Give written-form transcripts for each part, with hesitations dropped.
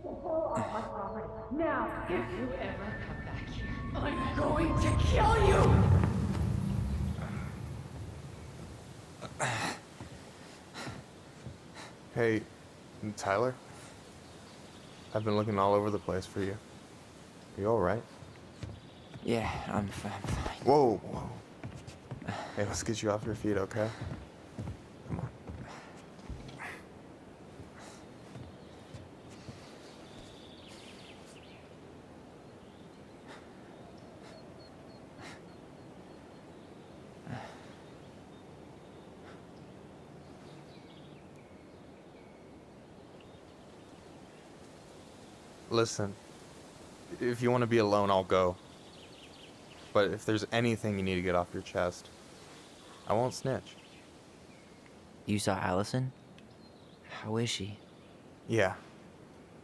hell off my property. Now, if you ever come back here, I'm going to kill you! Hey, Tyler? I've been looking all over the place for you. You alright? Yeah, I'm fine. Whoa, whoa. Hey, let's get you off your feet, okay? Come on. Listen, if you want to be alone, I'll go. But if there's anything you need to get off your chest, I won't snitch. You saw Alyson? How is she? Yeah,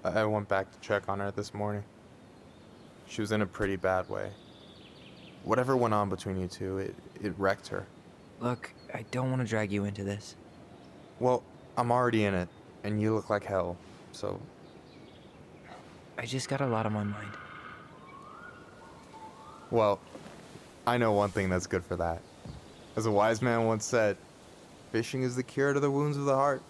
I went back to check on her this morning. She was in a pretty bad way. Whatever went on between you two, it wrecked her. Look, I don't want to drag you into this. Well, I'm already in it, and you look like hell, so... I just got a lot on my mind. Well, I know one thing that's good for that. As a wise man once said, fishing is the cure to the wounds of the heart.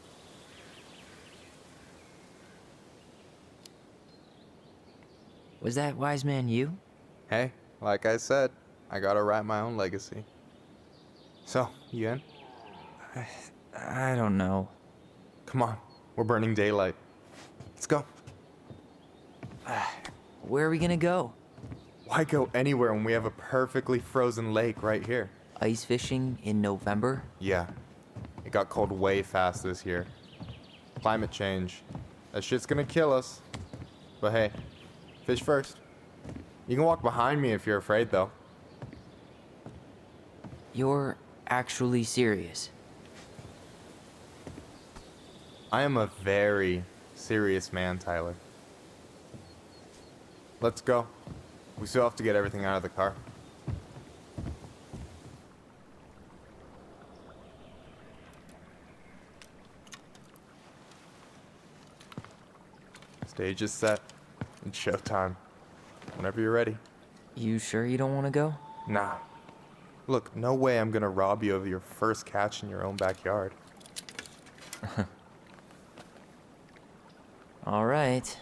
Was that wise man you? Hey, like I said, I gotta write my own legacy. So, you in? I don't know. Come on, we're burning daylight. Let's go. Where are we gonna go? Why go anywhere when we have a perfectly frozen lake right here? Ice fishing in November? Yeah, it got cold way fast this year. Climate change. That shit's gonna kill us. But hey, fish first. You can walk behind me if you're afraid, though. You're actually serious? I am a very serious man, Tyler. Let's go. We still have to get everything out of the car. Stage is set. It's showtime. Whenever you're ready. You sure you don't want to go? Nah. Look, no way I'm gonna rob you of your first catch in your own backyard. All right.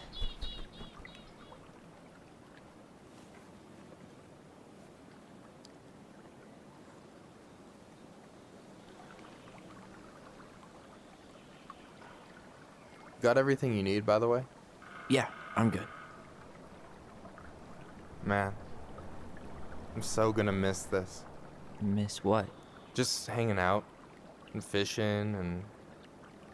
Got everything you need, by the way? Yeah, I'm good. Man, I'm so gonna miss this. Miss what? Just hanging out and fishing and...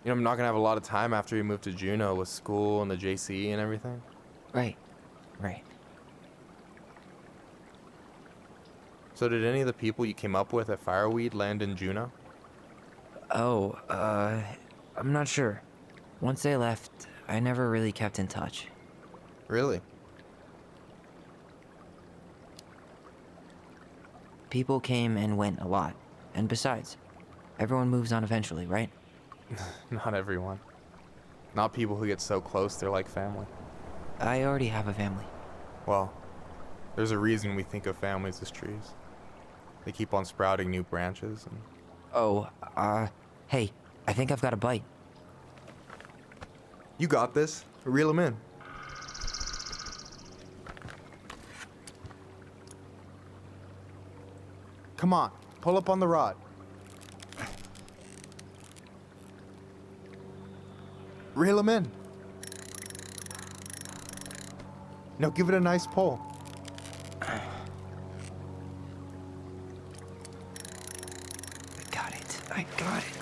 You know, I'm not gonna have a lot of time after we move to Juneau with school and the JC and everything. Right. So did any of the people you came up with at Fireweed land in Juneau? Oh, I'm not sure. Once they left, I never really kept in touch. Really? People came and went a lot. And besides, everyone moves on eventually, right? Not everyone. Not people who get so close they're like family. I already have a family. Well, there's a reason we think of families as trees. They keep on sprouting new branches and... Oh, hey, I think I've got a bite. You got this. Reel them in. Come on, pull up on the rod. Reel them in. Now give it a nice pull. I got it.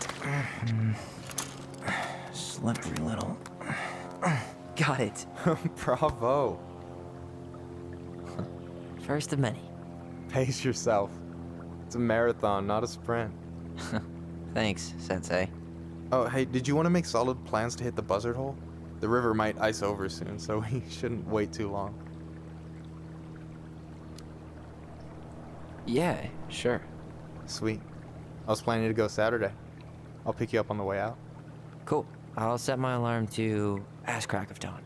Slippery little. Got it. Bravo. First of many. Pace yourself. It's a marathon, not a sprint. Thanks, Sensei. Oh, hey, did you want to make solid plans to hit the buzzard hole? The river might ice over soon, so we shouldn't wait too long. Yeah, sure. Sweet. I was planning to go Saturday. I'll pick you up on the way out. Cool. I'll set my alarm to ass crack of dawn.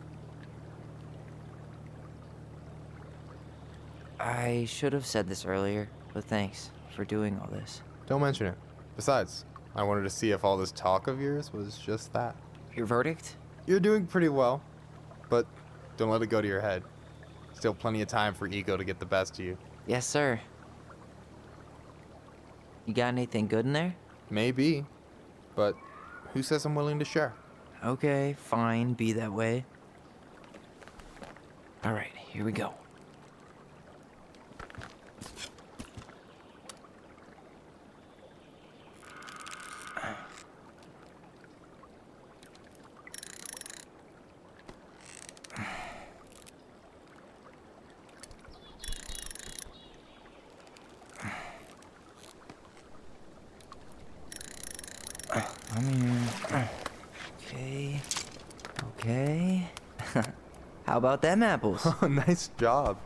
I should have said this earlier, but thanks for doing all this. Don't mention it. Besides, I wanted to see if all this talk of yours was just that. Your verdict? You're doing pretty well, but don't let it go to your head. Still plenty of time for ego to get the best of you. Yes, sir. You got anything good in there? Maybe, but who says I'm willing to share? Okay, fine, be that way. Alright, here we go. Okay. Okay. How about them apples? Oh, nice job.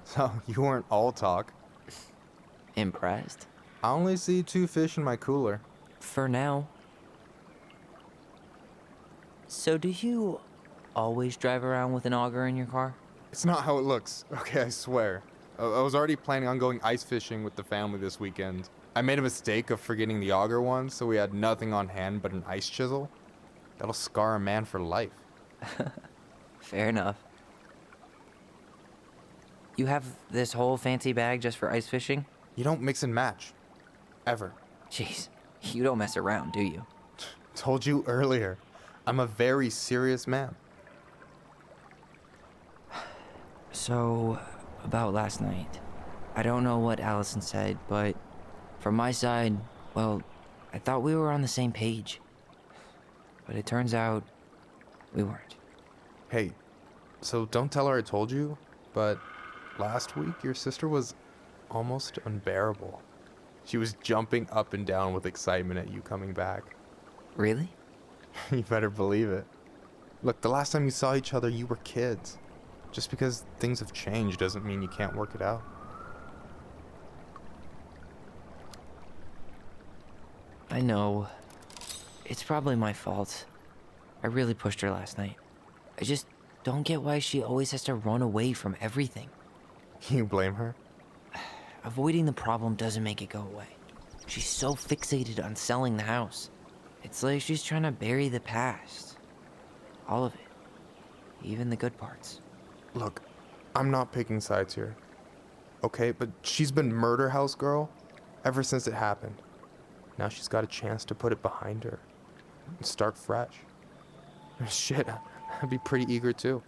So, you weren't all talk. Impressed? I only see 2 fish in my cooler. For now. So do you always drive around with an auger in your car? It's not how it looks. Okay, I swear. I was already planning on going ice fishing with the family this weekend. I made a mistake of forgetting the auger one, so we had nothing on hand but an ice chisel. That'll scar a man for life. Fair enough. You have this whole fancy bag just for ice fishing? You don't mix and match. Ever. Jeez, you don't mess around, do you? Told you earlier. I'm a very serious man. So, about last night. I don't know what Alyson said, but from my side, well, I thought we were on the same page. But it turns out we weren't. Hey, so don't tell her I told you, but last week your sister was almost unbearable. She was jumping up and down with excitement at you coming back. Really? You better believe it. Look, the last time you saw each other, you were kids. Just because things have changed doesn't mean you can't work it out. I know. It's probably my fault. I really pushed her last night. I just don't get why she always has to run away from everything. You blame her? Avoiding the problem doesn't make it go away. She's so fixated on selling the house. It's like she's trying to bury the past. All of it. Even the good parts. Look, I'm not picking sides here. Okay, but she's been murder house girl ever since it happened. Now she's got a chance to put it behind her and start fresh. Shit, I'd be pretty eager too.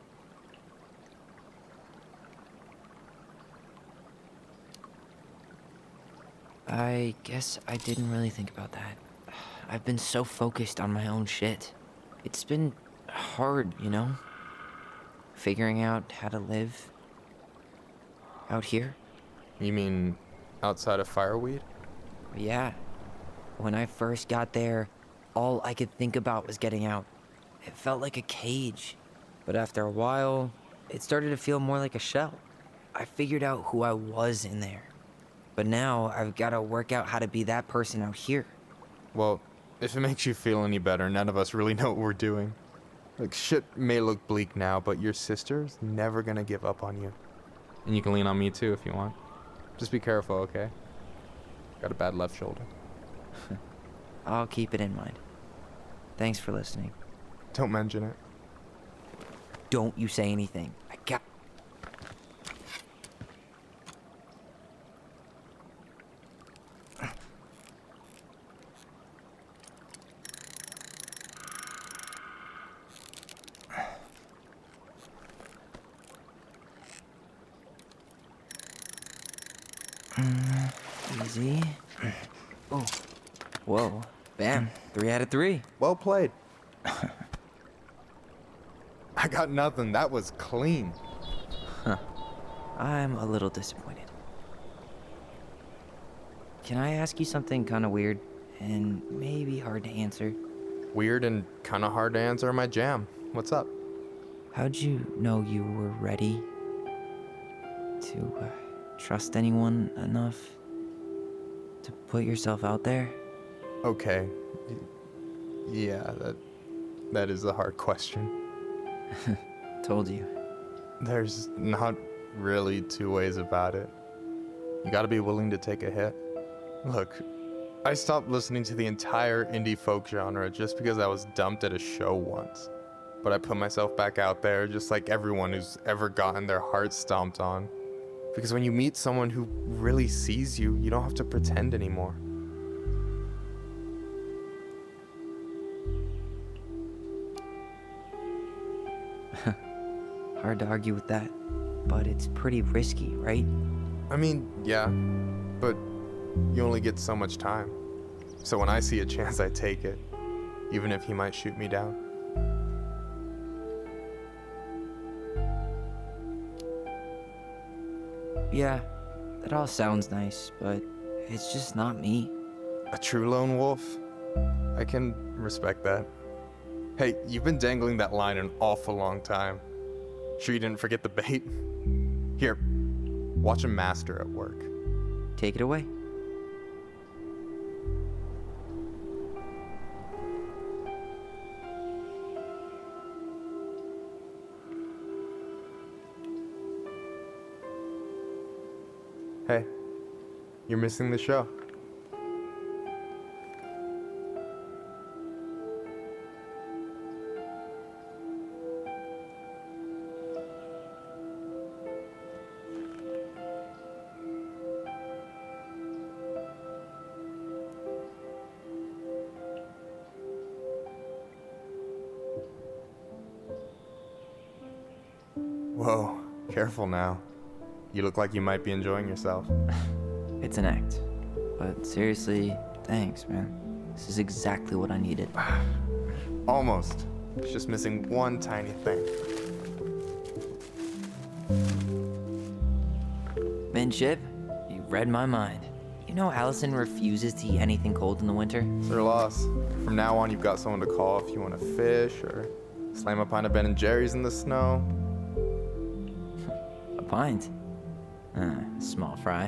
I guess I didn't really think about that. I've been so focused on my own shit. It's been hard, you know? Figuring out how to live out here. You mean outside of fireweed? Yeah. When I first got there, all I could think about was getting out. It felt like a cage. But after a while, it started to feel more like a shell. I figured out who I was in there. But now I've got to work out how to be that person out here. Well, if it makes you feel any better, none of us really know what we're doing. Like, shit may look bleak now, but your sister's never gonna give up on you. And you can lean on me too if you want. Just be careful, okay? Got a bad left shoulder. I'll keep it in mind. Thanks for listening. Don't mention it. Don't you say anything. I got... Easy. Oh. Whoa. Bam. 3 out of 3. Well played. I got nothing. That was clean. I'm a little disappointed. Can I ask you something kind of weird and maybe hard to answer? Weird and kind of hard to answer my jam. What's up? How'd you know you were ready to trust anyone enough to put yourself out there? Okay. Yeah, that is a hard question. Told you. There's not really two ways about it. You gotta be willing to take a hit. Look, I stopped listening to the entire indie folk genre just because I was dumped at a show once. But I put myself back out there just like everyone who's ever gotten their heart stomped on. Because when you meet someone who really sees you, you don't have to pretend anymore. Hard to argue with that, but it's pretty risky, right? I mean, yeah, but you only get so much time. So when I see a chance, I take it, even if he might shoot me down. Yeah, that all sounds nice, but it's just not me. A true lone wolf? I can respect that. Hey, you've been dangling that line an awful long time. Sure you didn't forget the bait? Here, watch a master at work. Take it away. Hey, you're missing the show. Whoa, careful now. You look like you might be enjoying yourself. It's an act. But seriously, thanks, man. This is exactly what I needed. Almost. It's just missing one tiny thing. Midship, you read my mind. You know Alyson refuses to eat anything cold in the winter? It's their loss. From now on, you've got someone to call if you want to fish or slam a pint of Ben & Jerry's in the snow. A pint? Small fry.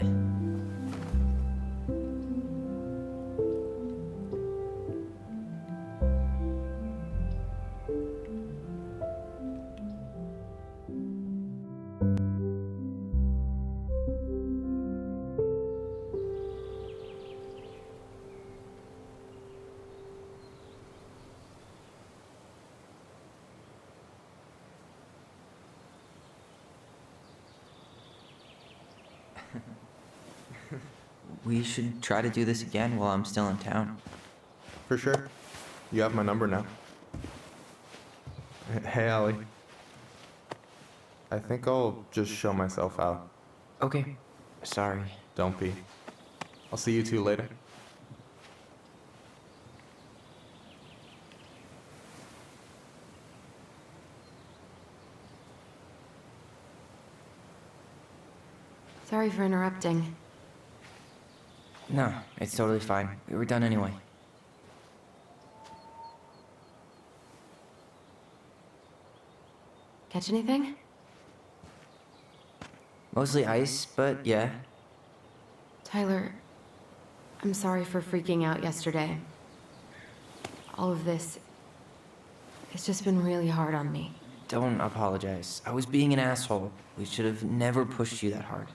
We should try to do this again while I'm still in town. For sure. You have my number now. Hey, Allie. I think I'll just show myself out. Okay. Sorry. Don't be. I'll see you two later. Sorry for interrupting. No, it's totally fine. We were done anyway. Catch anything? Mostly ice, but yeah. Tyler, I'm sorry for freaking out yesterday. All of this, it's just been really hard on me. Don't apologize. I was being an asshole. We should have never pushed you that hard.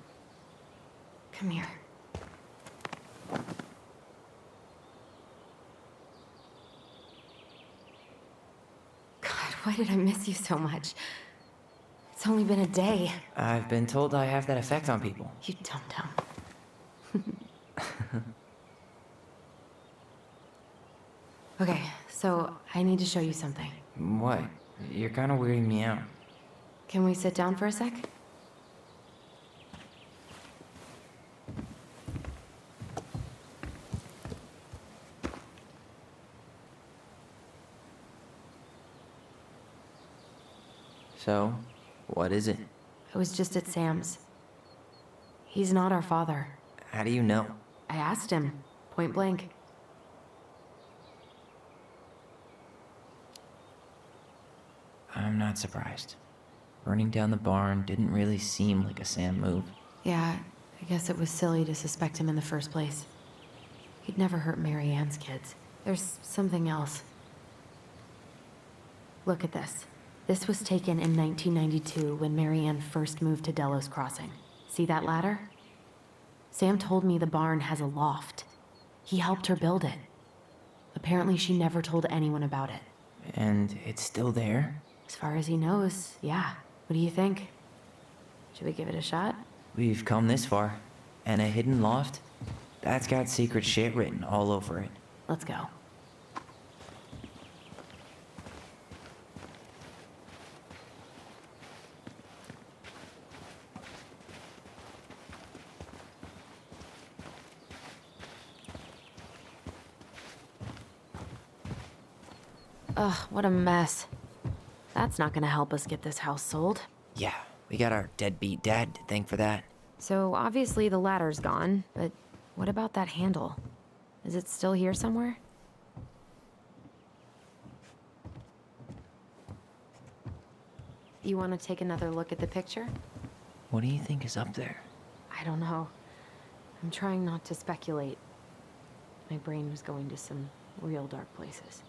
Come here. God, why did I miss you so much? It's only been a day. I've been told I have that effect on people. You dum-dum. Okay, so I need to show you something. What? You're kind of weirding me out. Can we sit down for a sec? So, what is it? I was just at Sam's. He's not our father. How do you know? I asked him, point blank. I'm not surprised. Burning down the barn didn't really seem like a Sam move. Yeah, I guess it was silly to suspect him in the first place. He'd never hurt Mary Ann's kids. There's something else. Look at this. This was taken in 1992 when Marianne first moved to Delos Crossing. See that ladder? Sam told me the barn has a loft. He helped her build it. Apparently she never told anyone about it. And it's still there? As far as he knows, yeah. What do you think? Should we give it a shot? We've come this far. And a hidden loft? That's got secret shit written all over it. Let's go. Ugh, what a mess. That's not gonna help us get this house sold. Yeah, we got our deadbeat dad to thank for that. So obviously the ladder's gone, but what about that handle? Is it still here somewhere? You want to take another look at the picture? What do you think is up there? I don't know. I'm trying not to speculate. My brain was going to some real dark places.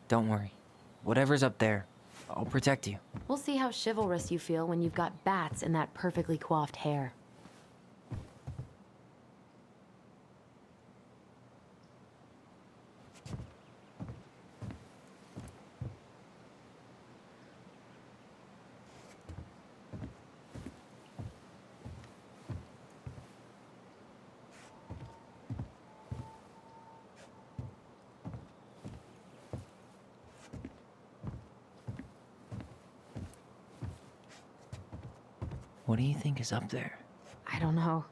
Don't worry. Whatever's up there, I'll protect you. We'll see how chivalrous you feel when you've got bats in that perfectly coiffed hair. What do you think is up there? I don't know.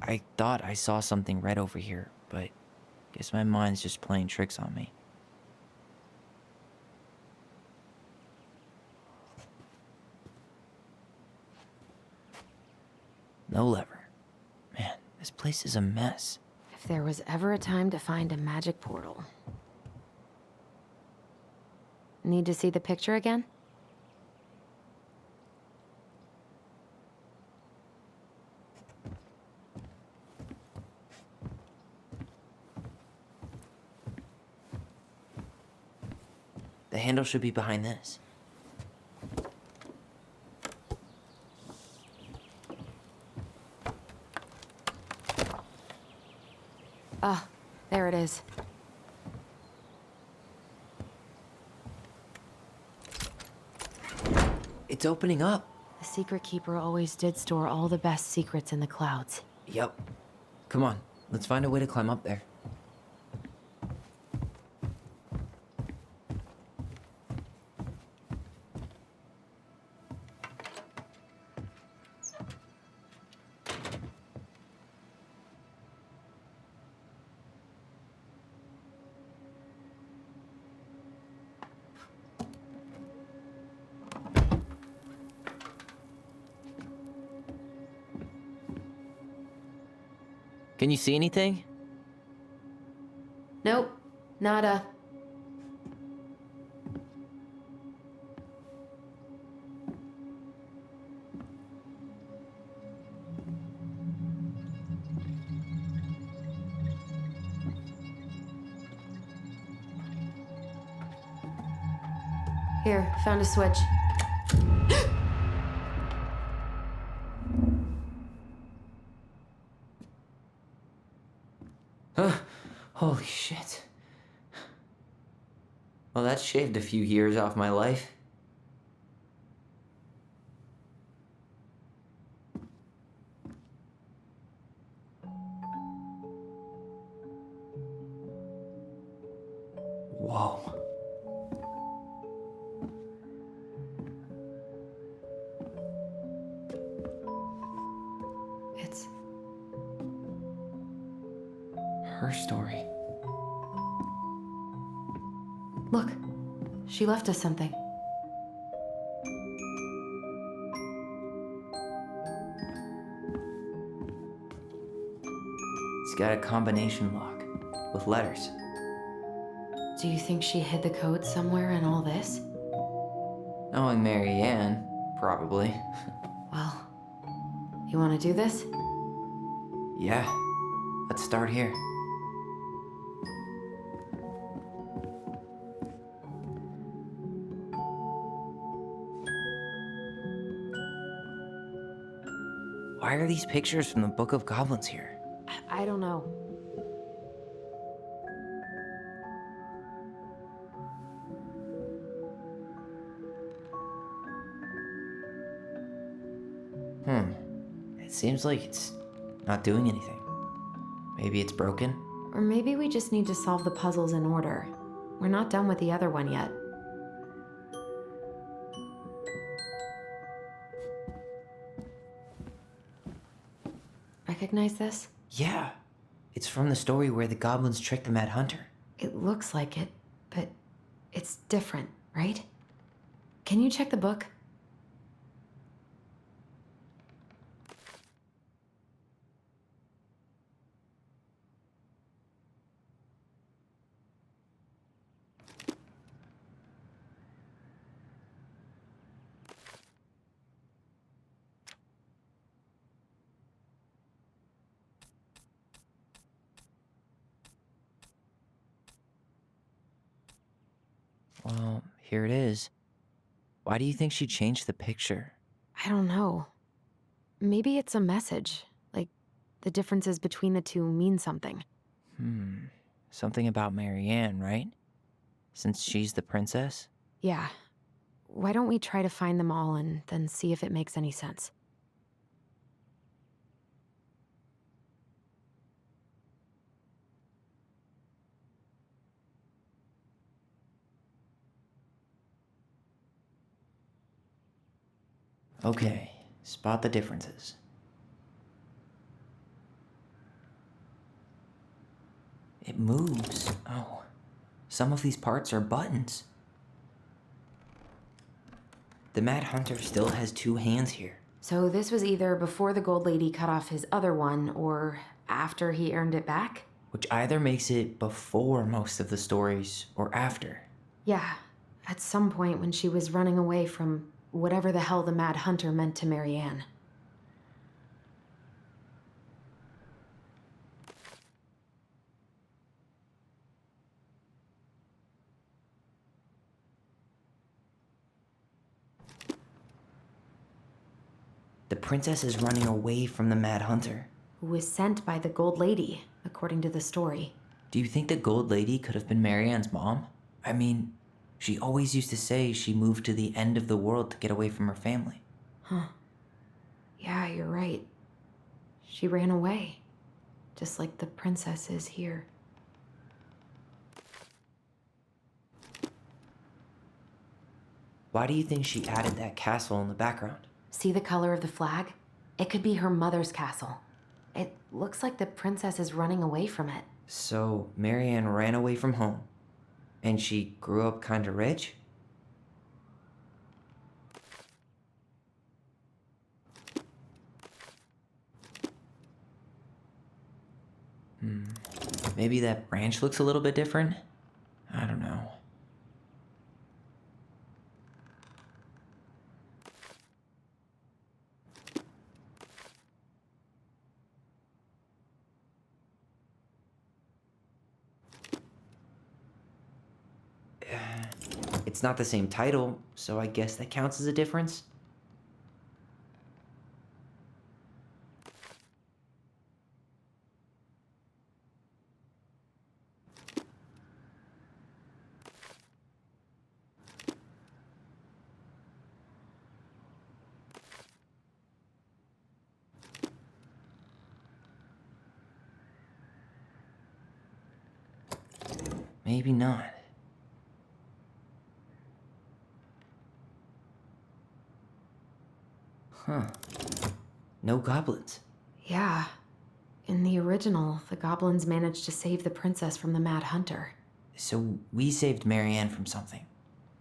I thought I saw something red over here, but guess my mind's just playing tricks on me. No lever. Man, this place is a mess. If there was ever a time to find a magic portal. Need to see the picture again? The handle should be behind this. Ah, there it is. It's opening up. The secret keeper always did store all the best secrets in the clouds. Yep. Come on, let's find a way to climb up there. Can you see anything? Nope, nada. Here, found a switch. Holy shit. Well, that shaved a few years off my life. Whoa. It's Her story. Look, she left us something. It's got a combination lock with letters. Do you think she hid the code somewhere in all this? Knowing Mary Ann, probably. Well, you want to do this? Yeah, let's start here. Why are these pictures from the Book of Goblins here? I don't know. It seems like it's not doing anything. Maybe it's broken? Or maybe we just need to solve the puzzles in order. We're not done with the other one yet. Recognize this? Yeah. It's from the story where the goblins tricked the Mad Hunter. It looks like it, but it's different, right? Can you check the book? Well, here it is. Why do you think she changed the picture? I don't know. Maybe it's a message. Like, the differences between the two mean something. Something about Marianne, right? Since she's the princess? Yeah. Why don't we try to find them all and then see if it makes any sense? Okay, spot the differences. It moves. Oh, some of these parts are buttons. The Mad Hunter still has 2 hands here. So this was either before the Gold Lady cut off his other one, or after he earned it back? Which either makes it before most of the stories or after. Yeah, at some point when she was running away from whatever the hell the Mad Hunter meant to Marianne. The princess is running away from the Mad Hunter. Who was sent by the Gold Lady, according to the story. Do you think the Gold Lady could have been Marianne's mom? I mean, she always used to say she moved to the end of the world to get away from her family. Yeah, you're right. She ran away. Just like the princess is here. Why do you think she added that castle in the background? See the color of the flag? It could be her mother's castle. It looks like the princess is running away from it. So, Marianne ran away from home, and she grew up kinda rich? Maybe that branch looks a little bit different? I don't know. It's not the same title, so I guess that counts as a difference. Maybe not. Huh. No goblins. Yeah. In the original, the goblins managed to save the princess from the Mad Hunter. So we saved Marianne from something,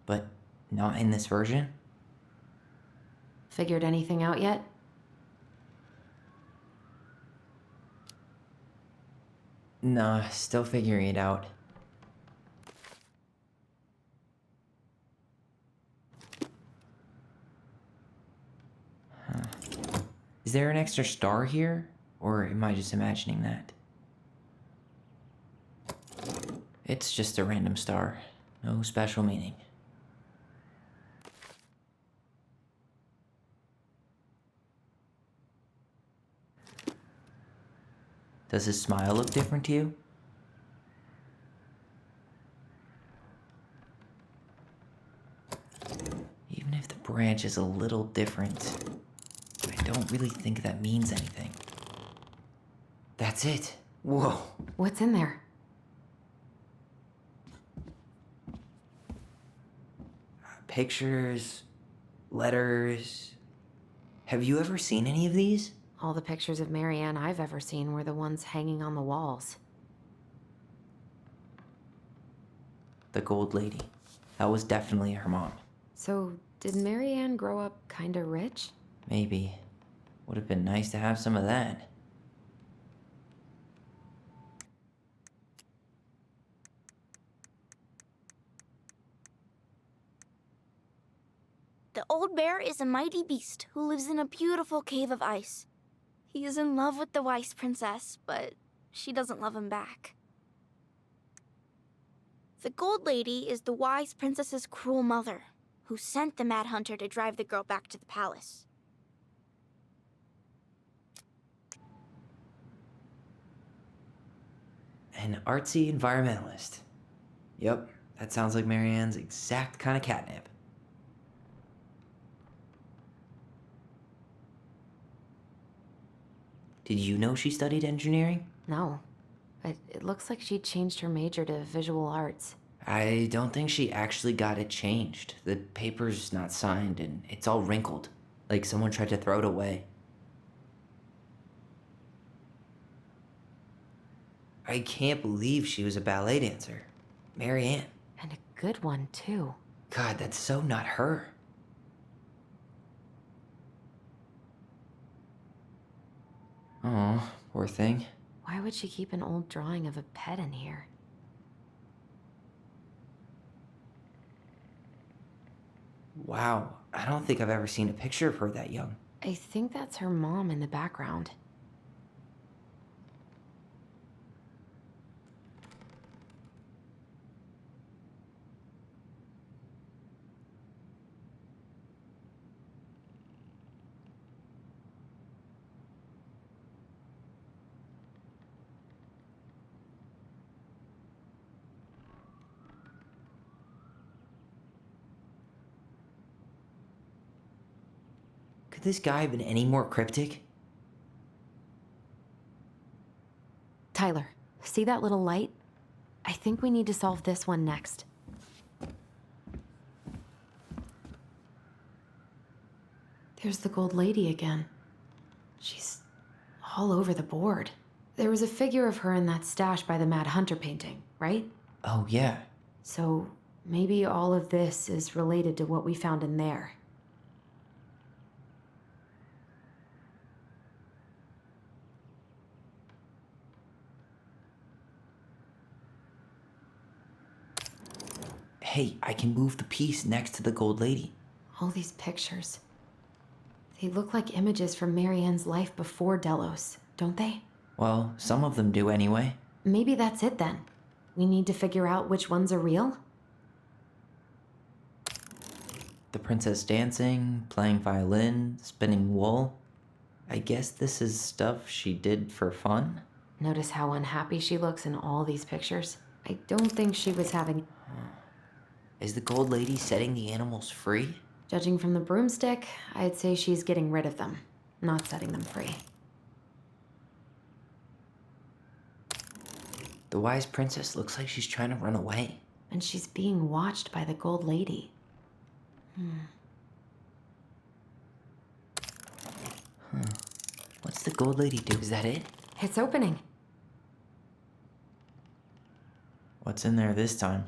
but not in this version? Figured anything out yet? Nah, still figuring it out. Is there an extra star here? Or am I just imagining that? It's just a random star. No special meaning. Does his smile look different to you? Even if the branch is a little different, I don't really think that means anything. That's it. Whoa. What's in there? Pictures, letters. Have you ever seen any of these? All the pictures of Marianne I've ever seen were the ones hanging on the walls. The Gold Lady. That was definitely her mom. So, did Marianne grow up kinda rich? Maybe. Would have been nice to have some of that. The old bear is a mighty beast who lives in a beautiful cave of ice. He is in love with the wise princess, but she doesn't love him back. The Gold Lady is the wise princess's cruel mother, who sent the Mad Hunter to drive the girl back to the palace. An artsy environmentalist. Yep, that sounds like Marianne's exact kind of catnip. Did you know she studied engineering? No. It looks like she changed her major to visual arts. I don't think she actually got it changed. The paper's not signed and it's all wrinkled, like someone tried to throw it away. I can't believe she was a ballet dancer. Marianne. And a good one, too. God, that's so not her. Oh, poor thing. Why would she keep an old drawing of a pet in here? Wow, I don't think I've ever seen a picture of her that young. I think that's her mom in the background. Could this guy have been any more cryptic? Tyler, see that little light? I think we need to solve this one next. There's the Gold Lady again. She's all over the board. There was a figure of her in that stash by the Mad Hunter painting, right? Oh, yeah. So maybe all of this is related to what we found in there. Hey, I can move the piece next to the Gold Lady. All these pictures. They look like images from Marianne's life before Delos, don't they? Well, some of them do anyway. Maybe that's it then. We need to figure out which ones are real? The princess dancing, playing violin, spinning wool. I guess this is stuff she did for fun? Notice how unhappy she looks in all these pictures? I don't think she was having... Is the Gold Lady setting the animals free? Judging from the broomstick, I'd say she's getting rid of them, not setting them free. The wise princess looks like she's trying to run away. And she's being watched by the Gold Lady. What's the Gold Lady do? Is that it? It's opening. What's in there this time?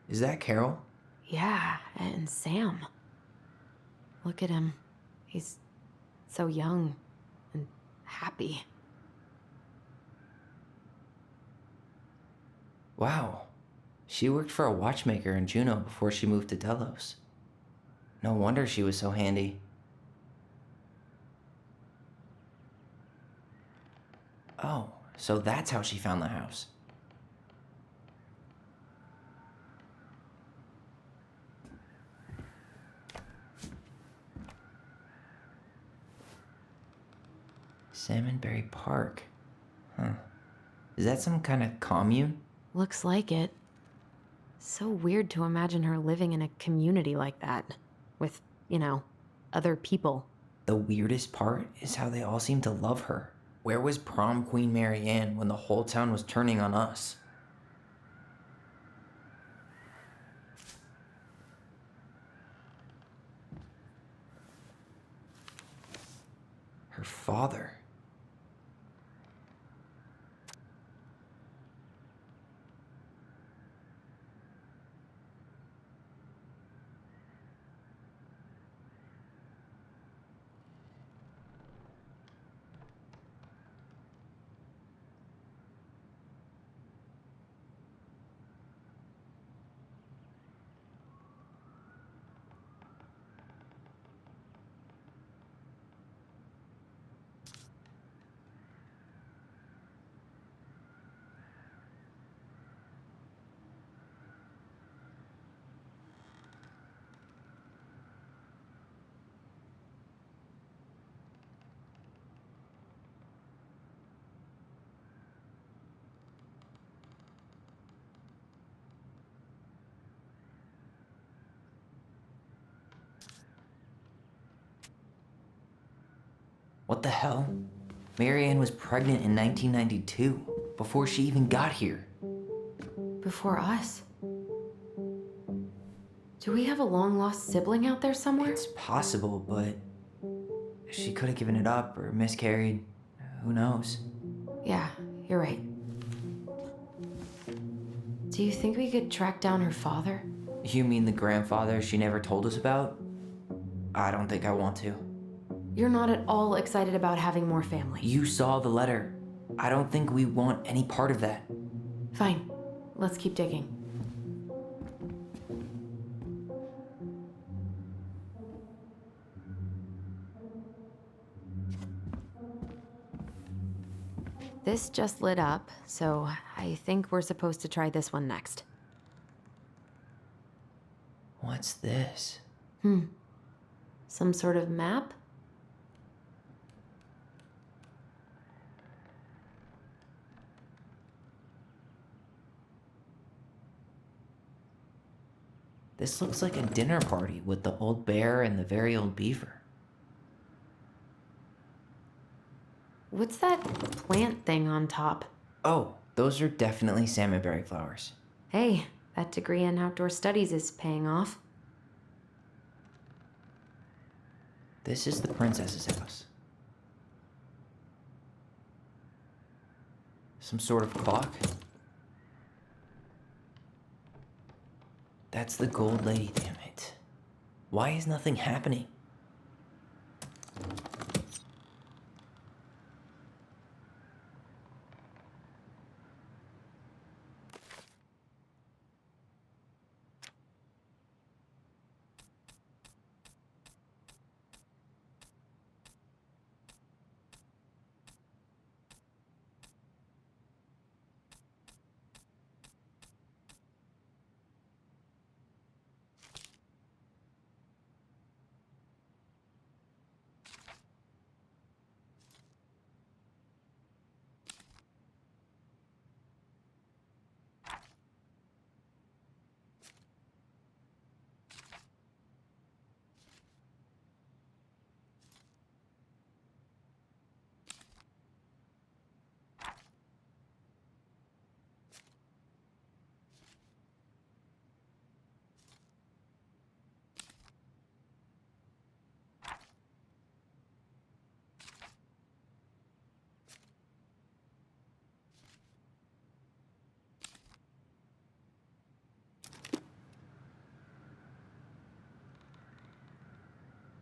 Is that Carol? Yeah, and Sam. Look at him. He's so young and happy. Wow. She worked for a watchmaker in Juneau before she moved to Delos. No wonder she was so handy. Oh, so that's how she found the house. Salmonberry Park. Huh. Is that some kind of commune? Looks like it. So weird to imagine her living in a community like that. With, other people. The weirdest part is how they all seem to love her. Where was prom queen Mary Ann when the whole town was turning on us? Her father. What the hell? Mary Ann was pregnant in 1992, before she even got here. Before us? Do we have a long-lost sibling out there somewhere? It's possible, but she could have given it up or miscarried. Who knows? Yeah, you're right. Do you think we could track down her father? You mean the grandfather she never told us about? I don't think I want to. You're not at all excited about having more family. You saw the letter. I don't think we want any part of that. Fine. Let's keep digging. This just lit up, so I think we're supposed to try this one next. What's this? Some sort of map? This looks like a dinner party with the old bear and the very old beaver. What's that plant thing on top? Oh, those are definitely salmonberry flowers. Hey, that degree in outdoor studies is paying off. This is the princess's house. Some sort of clock? That's the gold lady, damn it. Why is nothing happening?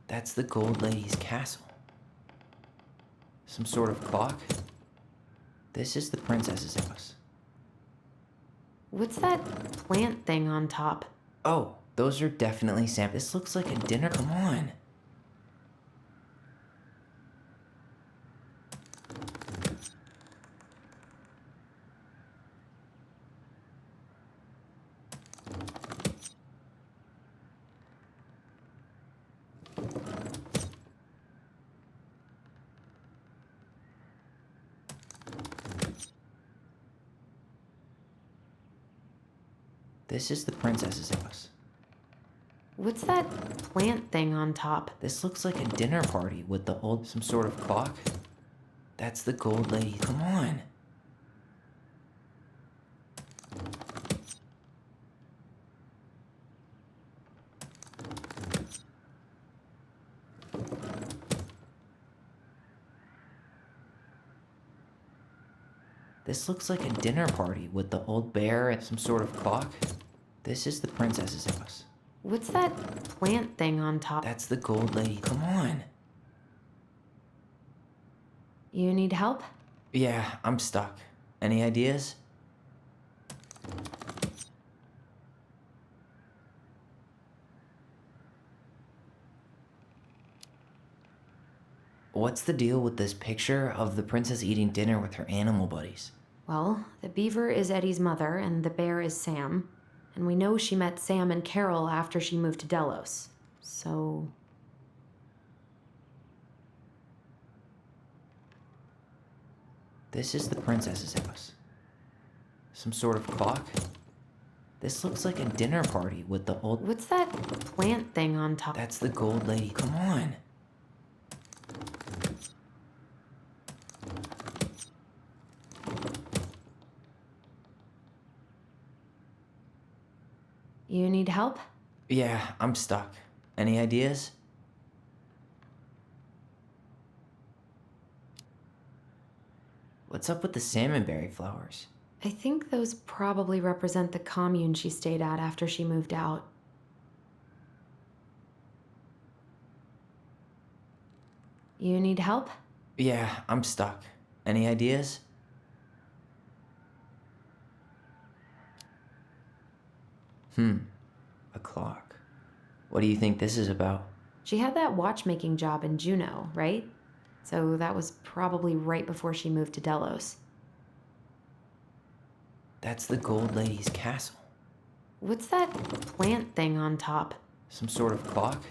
That's the gold lady's castle. Some sort of clock? This is the princess's house. What's that plant thing on top? Oh, those are definitely This looks like a dinner. Come on. This is the princess's house. What's that plant thing on top? This looks like a dinner party with the old, some sort of clock. That's the gold lady. Come on. This looks like a dinner party with the old bear and some sort of clock. This is the princess's house. What's that plant thing on top? That's the gold lady. Come on. You need help? Yeah, I'm stuck. Any ideas? What's the deal with this picture of the princess eating dinner with her animal buddies? Well, the beaver is Eddie's mother, and the bear is Sam. And we know she met Sam and Carol after she moved to Delos. So... This is the princess's house. Some sort of clock? This looks like a dinner party with the old... What's that plant thing on top? That's the gold lady. Come on. You need help? Yeah, I'm stuck. Any ideas? What's up with the salmonberry flowers? I think those probably represent the commune she stayed at after she moved out. You need help? Yeah, I'm stuck. Any ideas? A clock. What do you think this is about? She had that watchmaking job in Juneau, right? So that was probably right before she moved to Delos. That's the gold lady's castle. What's that plant thing on top? Some sort of clock?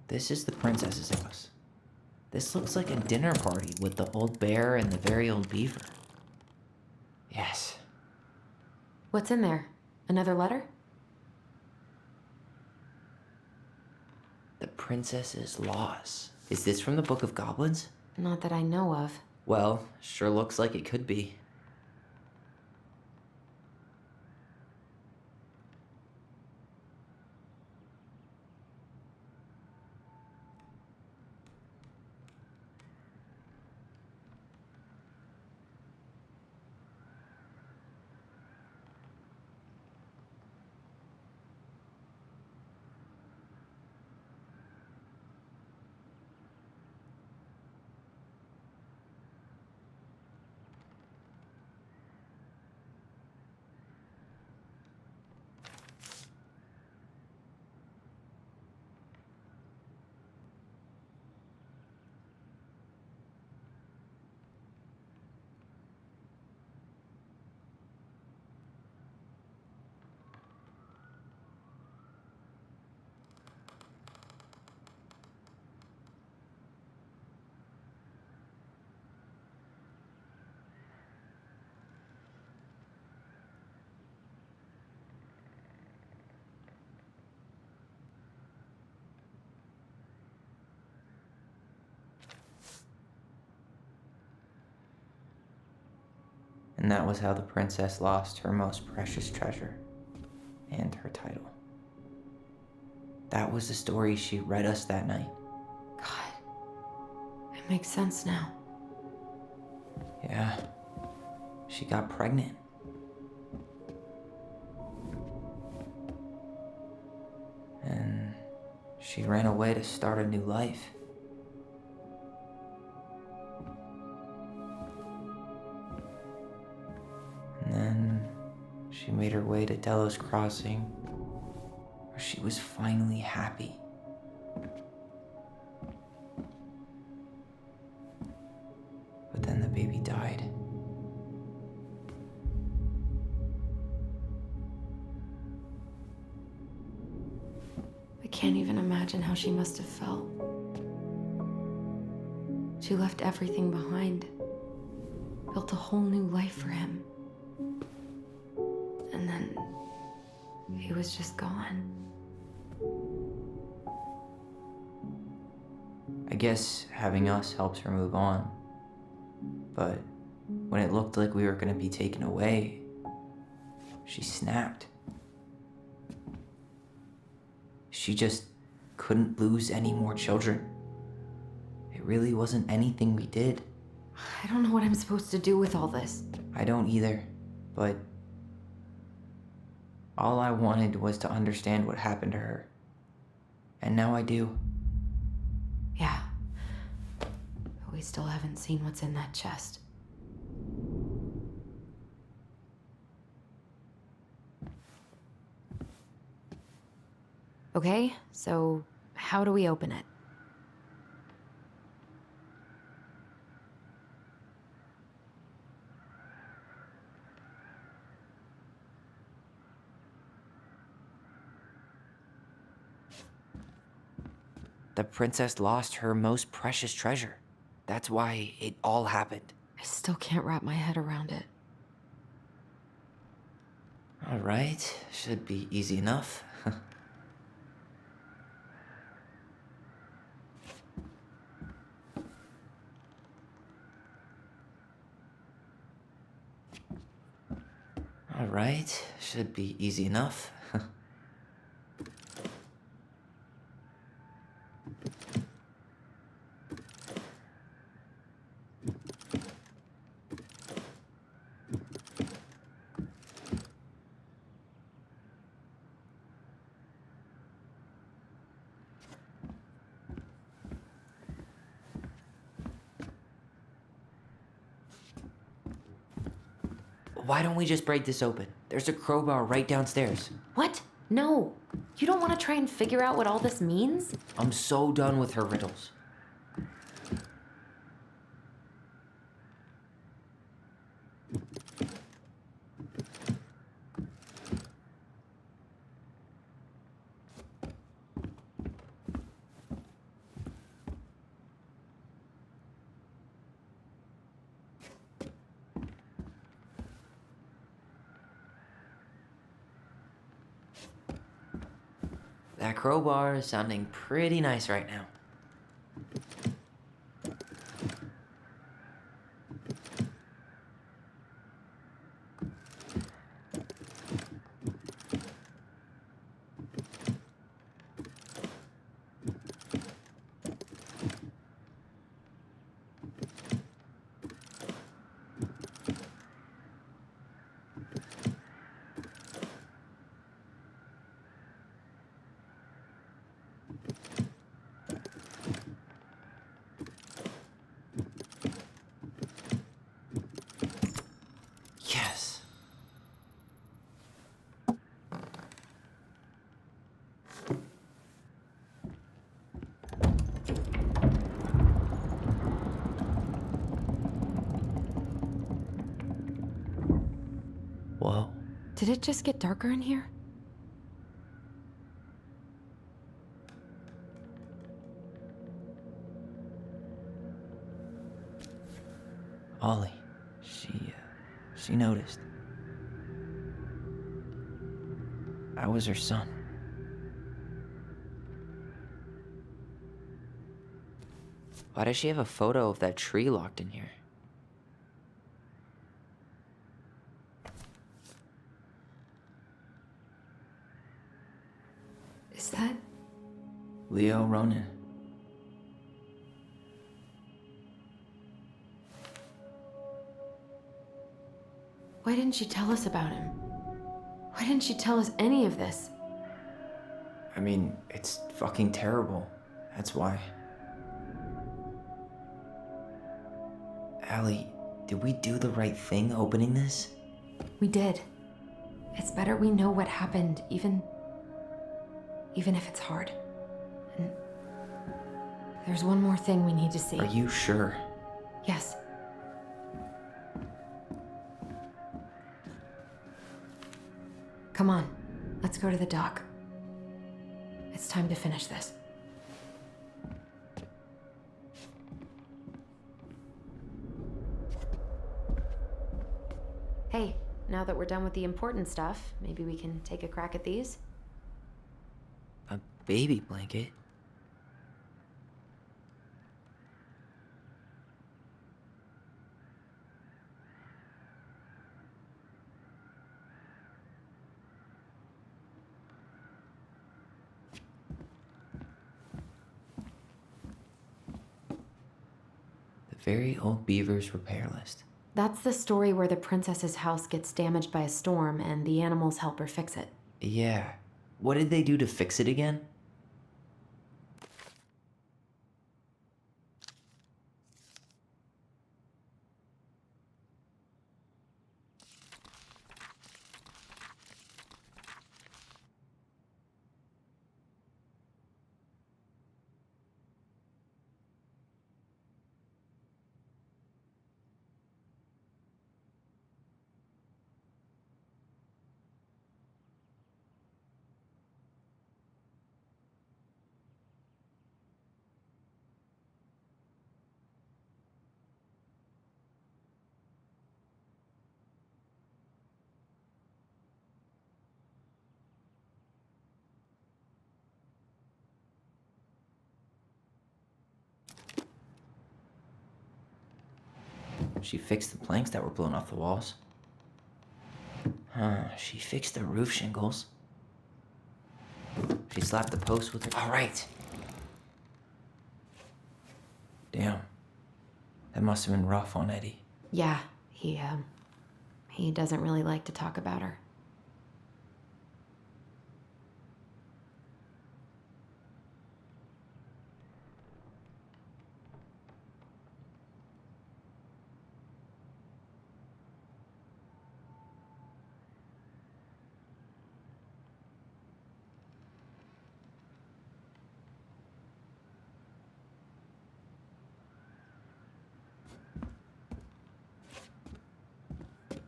This is the princess's house. This looks like a dinner party with the old bear and the very old beaver. Yes. What's in there? Another letter? The princess's loss. Is this from the Book of Goblins? Not that I know of. Well, sure looks like it could be. And that was how the princess lost her most precious treasure and her title. That was the story she read us that night. God, it makes sense now. Yeah, she got pregnant. And she ran away to start a new life. And then she made her way to Delos Crossing, where she was finally happy. But then the baby died. I can't even imagine how she must have felt. She left everything behind, built a whole new life for him. And then he was just gone. I guess having us helps her move on. But when it looked like we were gonna be taken away, she snapped. She just couldn't lose any more children. It really wasn't anything we did. I don't know what I'm supposed to do with all this. I don't either, but all I wanted was to understand what happened to her. And now I do. Yeah. But we still haven't seen what's in that chest. Okay, so how do we open it? The princess lost her most precious treasure. That's why it all happened. I still can't wrap my head around it. All right, should be easy enough. All right, should be easy enough. Why don't we just break this open? There's a crowbar right downstairs. What? No. You don't want to try and figure out what all this means? I'm so done with her riddles. That crowbar is sounding pretty nice right now. Yes. Whoa. Did it just get darker in here? Ollie, she noticed. I was her son. Why does she have a photo of that tree locked in here? Is that... Leo Ronan. Why didn't she tell us about him? Why didn't she tell us any of this? I mean, it's fucking terrible. That's why. Allie, did we do the right thing opening this? We did. It's better we know what happened, even if it's hard. And there's one more thing we need to see. Are you sure? Yes. Come on, let's go to the dock. It's time to finish this. Hey, now that we're done with the important stuff, maybe we can take a crack at these? A baby blanket? The very old beaver's repair list. That's the story where the princess's house gets damaged by a storm and the animals help her fix it. Yeah. What did they do to fix it again? She fixed the planks that were blown off the walls. She fixed the roof shingles. She slapped the post with her. All right. Damn. That must have been rough on Eddie. Yeah, he doesn't really like to talk about her.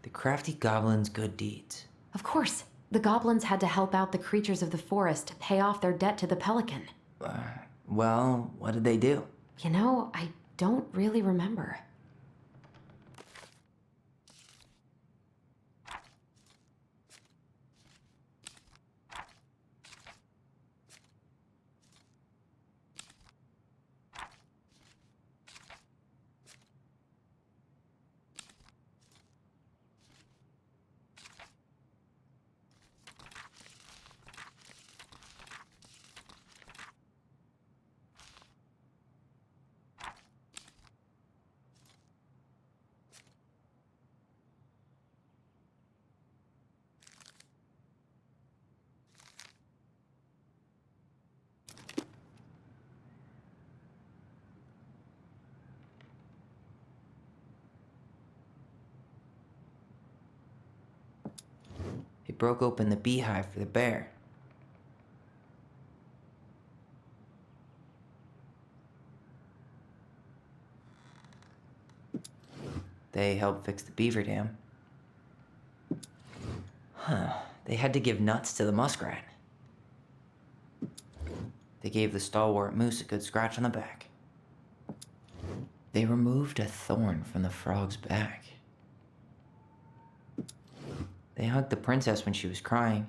The crafty goblin's good deeds. Of course, the goblins had to help out the creatures of the forest to pay off their debt to the pelican. Well, what did they do? You know, I don't really remember. He broke open the beehive for the bear. They helped fix the beaver dam. They had to give nuts to the muskrat. They gave the stalwart moose a good scratch on the back. They removed a thorn from the frog's back. They hugged the princess when she was crying.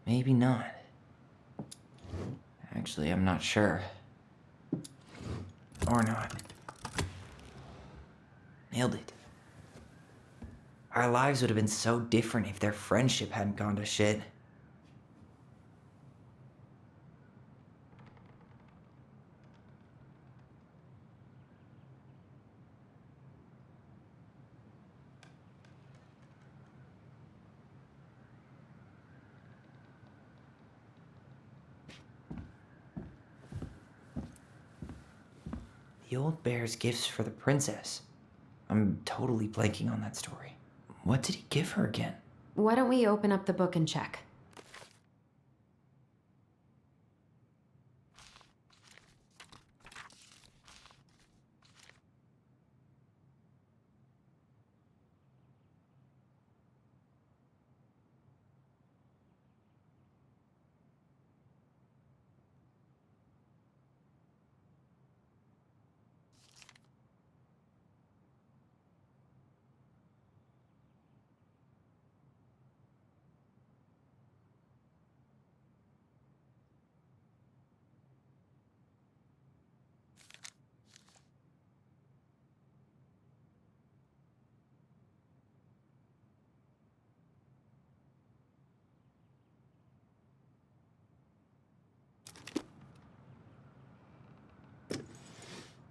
Maybe not. Actually, I'm not sure. Or not. Nailed it. Our lives would have been so different if their friendship hadn't gone to shit. The old bear's gifts for the princess. I'm totally blanking on that story. What did he give her again? Why don't we open up the book and check?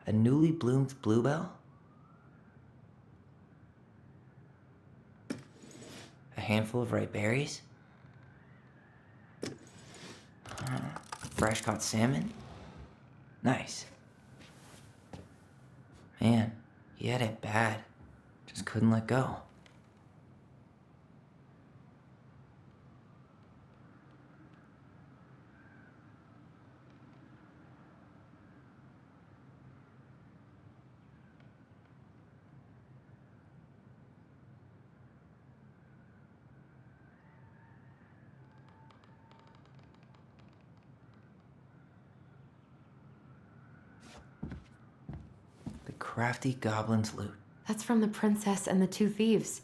A newly bloomed bluebell? A handful of ripe berries? Fresh caught salmon? Nice. Man, he had it bad. Just couldn't let go. The crafty goblin's loot. That's from The Princess and the Two Thieves.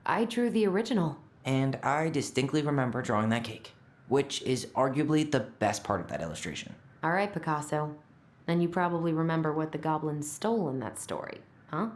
I drew the original. And I distinctly remember drawing that cake, which is arguably the best part of that illustration. All right, Picasso. And you probably remember what the goblins stole in that story, huh?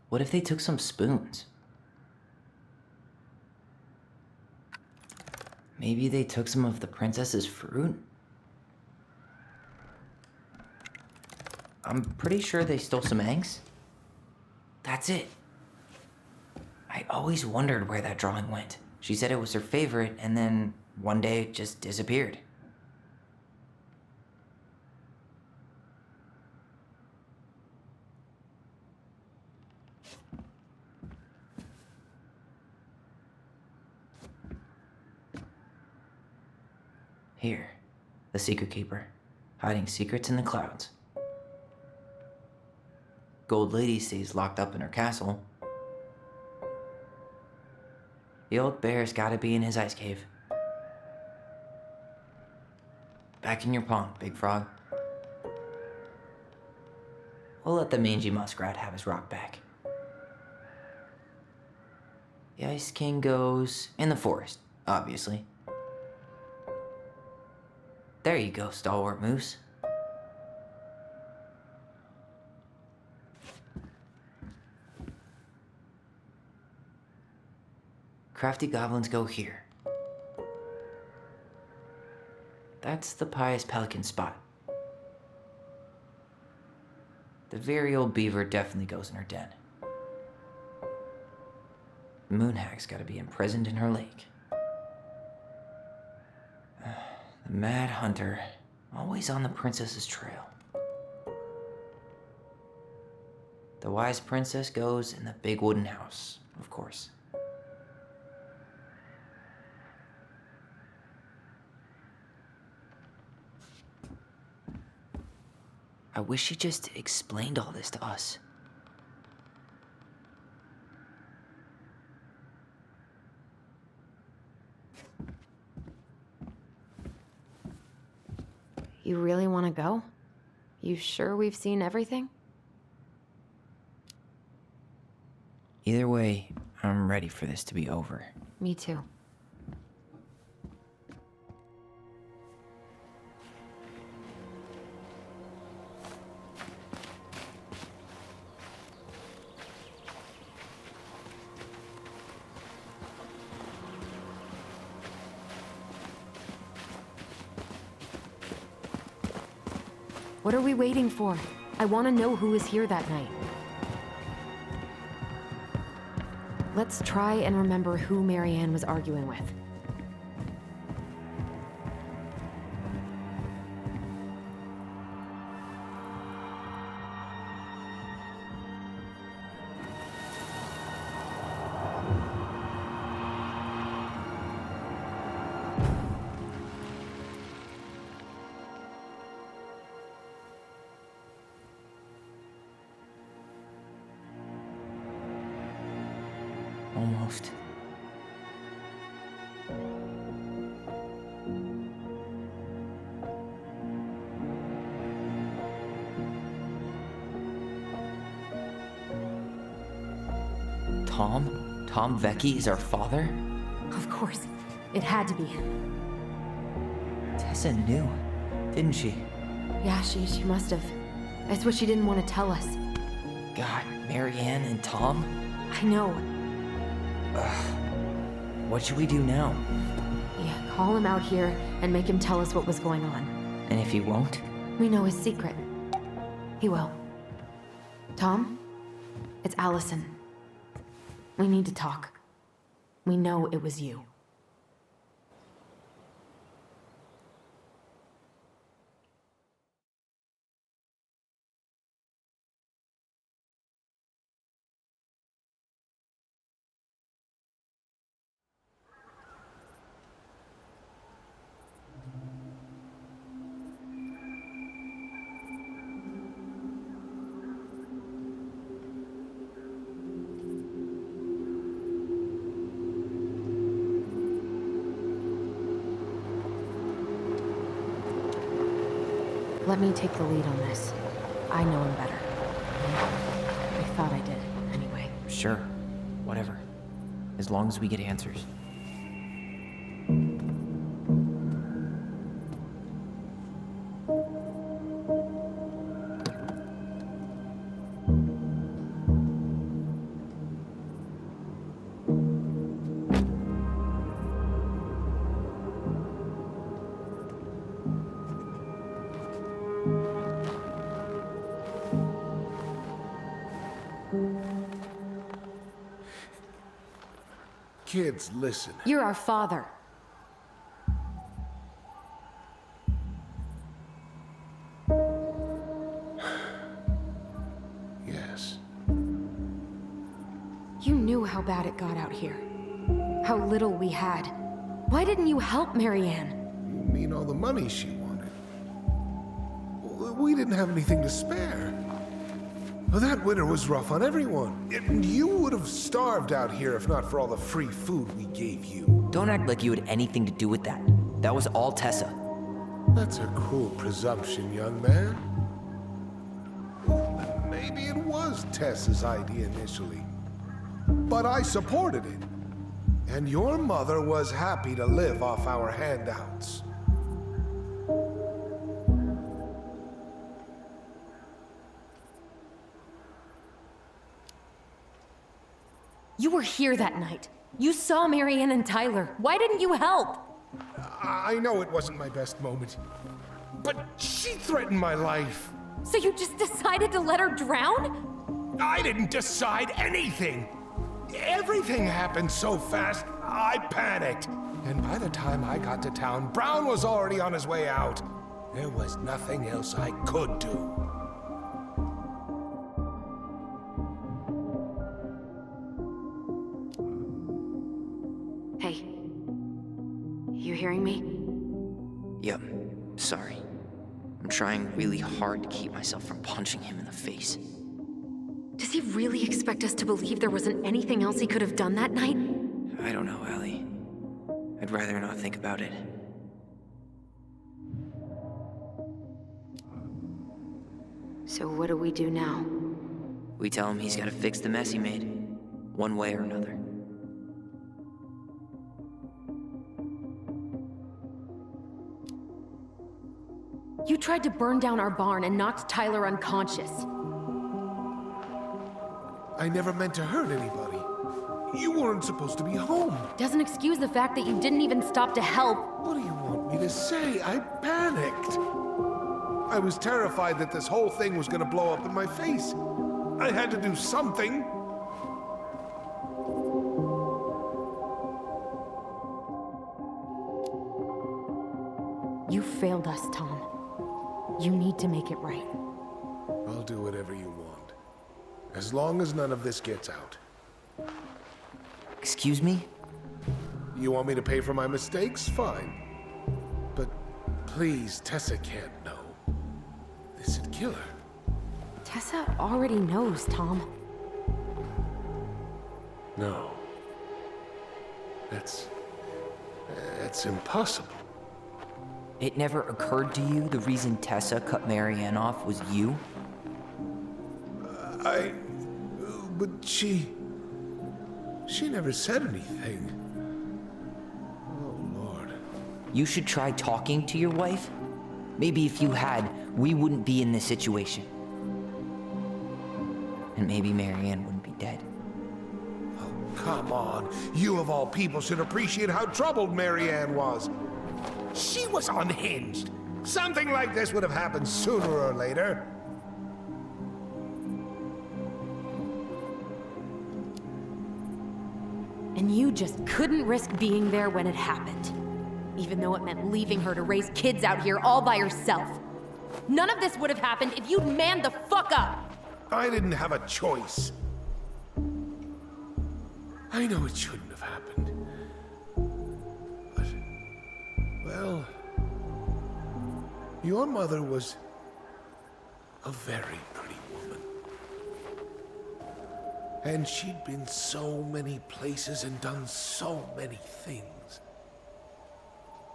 What if they took some spoons? Maybe they took some of the princess's fruit? I'm pretty sure they stole some eggs. That's it. I always wondered where that drawing went. She said it was her favorite, and then one day it just disappeared. Here, the secret keeper, hiding secrets in the clouds. Gold Lady stays locked up in her castle. The old bear's gotta be in his ice cave. Back in your pond, Big Frog. We'll let the mangy muskrat have his rock back. The Ice King goes in the forest, obviously. There you go, stalwart moose. crafty goblins go here. That's the pious pelican spot. The very old beaver definitely goes in her den. Moonhag's gotta be imprisoned in her lake. The mad hunter, always on the princess's trail. The wise princess goes in the big wooden house, of course. I wish she just explained all this to us. You really want to go? You sure we've seen everything? Either way, I'm ready for this to be over. Me too. What are we waiting for? I want to know who was here that night. Let's try and remember who Marianne was arguing with. Almost. Tom? Tom Vecchi is our father? Of course. It had to be him. Tessa knew, didn't she? Yeah, she must have. That's what she didn't want to tell us. God, Marianne and Tom? I know. What should we do now? Yeah, call him out here and make him tell us what was going on. And if he won't? We know his secret. He will. Tom? It's Alyson. We need to talk. We know it was you. Let me take the lead on this. I know him better. I thought I did, anyway. Sure, whatever. As long as we get answers. Kids, listen. You're our father. Yes. You knew how bad it got out here. How little we had. Why didn't you help Marianne? You mean all the money she wanted? We didn't have anything to spare. Well, that winter was rough on everyone. You would have starved out here if not for all the free food we gave you. Don't act like you had anything to do with that. That was all Tessa. That's a cruel presumption, young man. Maybe it was Tessa's idea initially. But I supported it. And your mother was happy to live off our handouts. You were here that night. You saw Marianne and Tyler. Why didn't you help? I know it wasn't my best moment, but she threatened my life. So you just decided to let her drown? I didn't decide anything. Everything happened so fast, I panicked. And by the time I got to town, Brown was already on his way out. There was nothing else I could do. Hey. You hearing me? Yep, sorry. I'm trying really hard to keep myself from punching him in the face. Does he really expect us to believe there wasn't anything else he could have done that night? I don't know, Allie. I'd rather not think about it. So what do we do now? We tell him he's gotta fix the mess he made, one way or another. You tried to burn down our barn and knocked Tyler unconscious. I never meant to hurt anybody. You weren't supposed to be home. Doesn't excuse the fact that you didn't even stop to help. What do you want me to say? I panicked. I was terrified that this whole thing was gonna blow up in my face. I had to do something. You failed us, Tom. You need to make it right. I'll do whatever you want. As long as none of this gets out. Excuse me? You want me to pay for my mistakes? Fine. But please, Tessa can't know. This'd kill her. Tessa already knows, Tom. No. That's impossible. It never occurred to you the reason Tessa cut Marianne off was you? But she never said anything. Oh, Lord. You should try talking to your wife. Maybe if you had, we wouldn't be in this situation. And maybe Marianne wouldn't be dead. Oh, come on. You of all people should appreciate how troubled Marianne was. She was unhinged. Something like this would have happened sooner or later. And you just couldn't risk being there when it happened. Even though it meant leaving her to raise kids out here all by herself. None of this would have happened if you'd manned the fuck up! I didn't have a choice. I know it shouldn't have happened. But, well, your mother was a very pretty woman. And she'd been so many places and done so many things.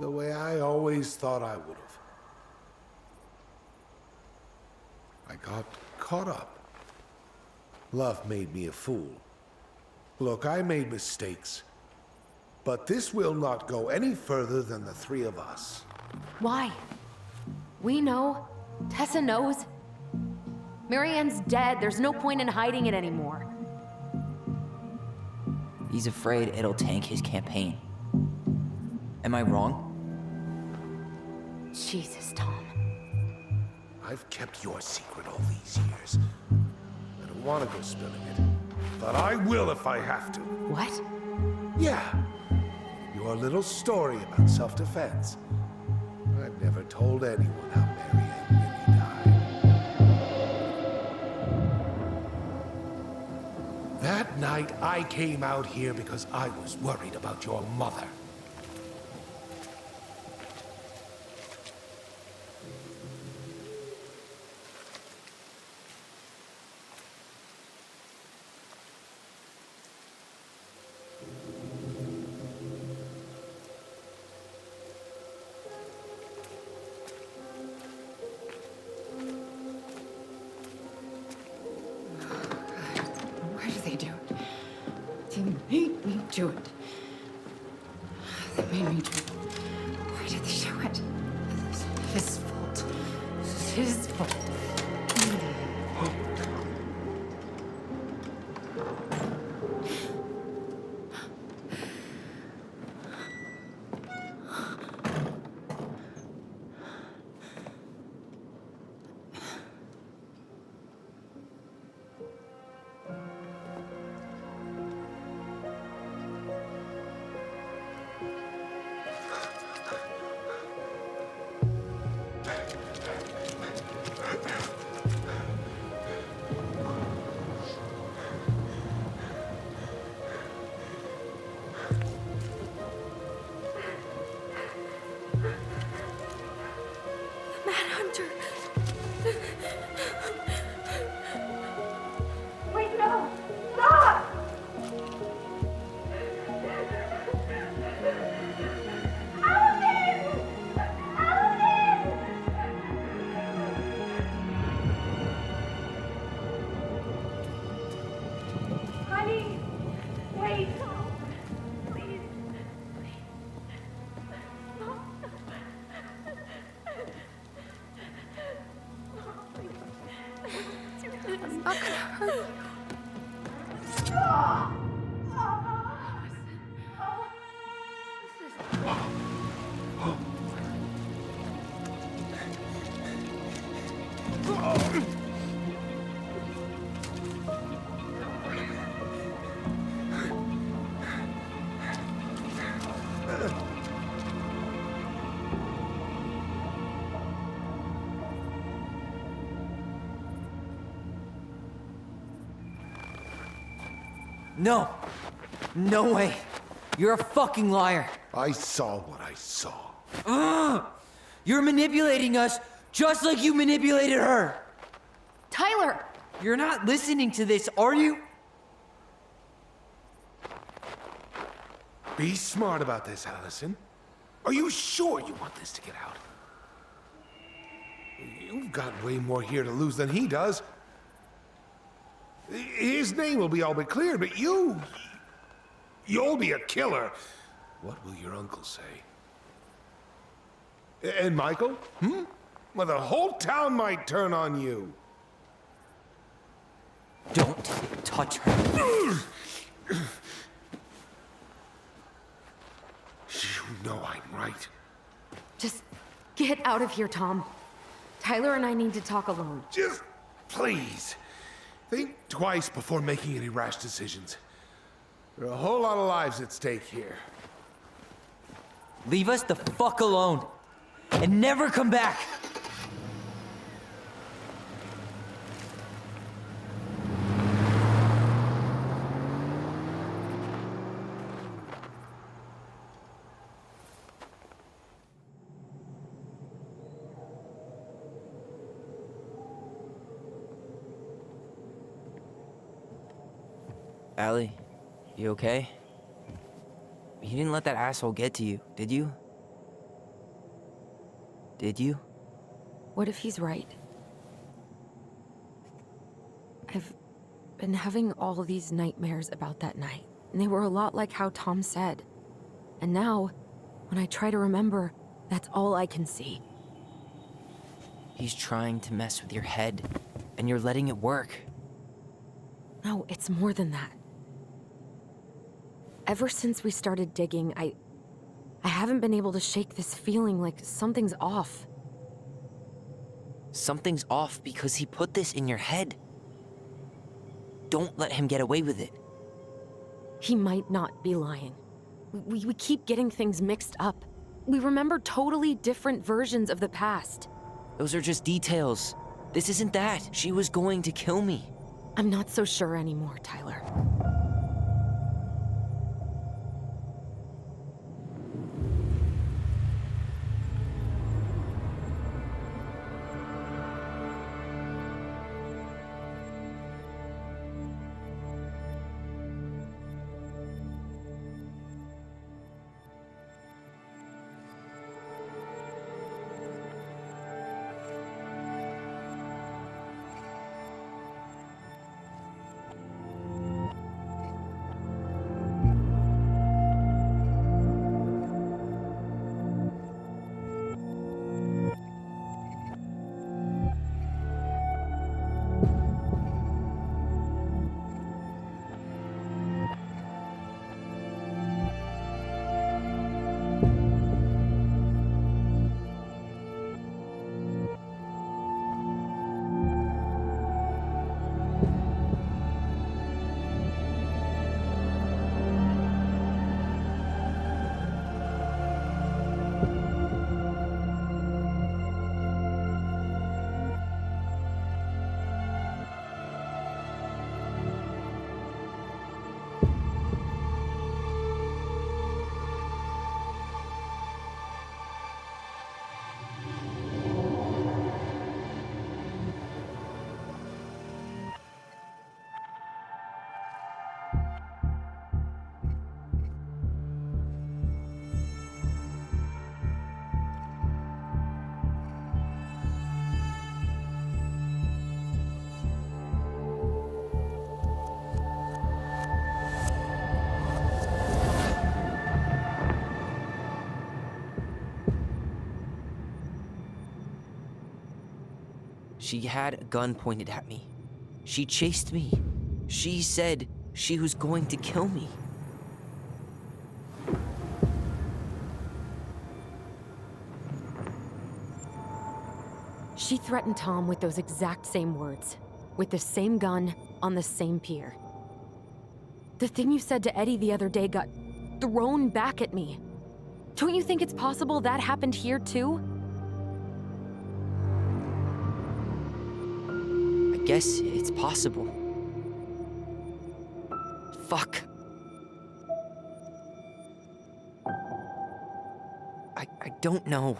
The way I always thought I would have. I got caught up. Love made me a fool. Look, I made mistakes. But this will not go any further than the three of us. Why? We know. Tessa knows. Marianne's dead. There's no point in hiding it anymore. He's afraid it'll tank his campaign. Am I wrong? Jesus, Tom. I've kept your secret all these years. I don't want to go spilling it. But I will if I have to. What? Yeah. Your little story about self-defense. I've never told anyone how Marianne really died. That night, I came out here because I was worried about your mother. Why do they do it? They made me do it. They made me do it. Why did they do it? This is his fault. This is his fault. I'm not gonna hurt you. No! No way! You're a fucking liar! I saw what I saw. Ugh! You're manipulating us just like you manipulated her! Tyler! You're not listening to this, are you? Be smart about this, Alyson. Are you sure you want this to get out? You've got way more here to lose than he does. His name will be all but cleared, but you'll be a killer. What will your uncle say? And Michael? Well, the whole town might turn on you. Don't touch her. You know I'm right. Just get out of here, Tom. Tyler and I need to talk alone. Just please. Think twice before making any rash decisions. There are a whole lot of lives at stake here. Leave us the fuck alone. And never come back. Allie, you okay? You didn't let that asshole get to you, did you? Did you? What if he's right? I've been having all these nightmares about that night, and they were a lot like how Tom said. And now, when I try to remember, that's all I can see. He's trying to mess with your head, and you're letting it work. No, it's more than that. Ever since we started digging, I haven't been able to shake this feeling like something's off. Something's off because he put this in your head. Don't let him get away with it. He might not be lying. We keep getting things mixed up. We remember totally different versions of the past. Those are just details. This isn't that. She was going to kill me. I'm not so sure anymore, Tyler. She had a gun pointed at me. She chased me. She said she was going to kill me. She threatened Tom with those exact same words, with the same gun, on the same pier. The thing you said to Eddie the other day got thrown back at me. Don't you think it's possible that happened here too? I guess it's possible. Fuck. I don't know.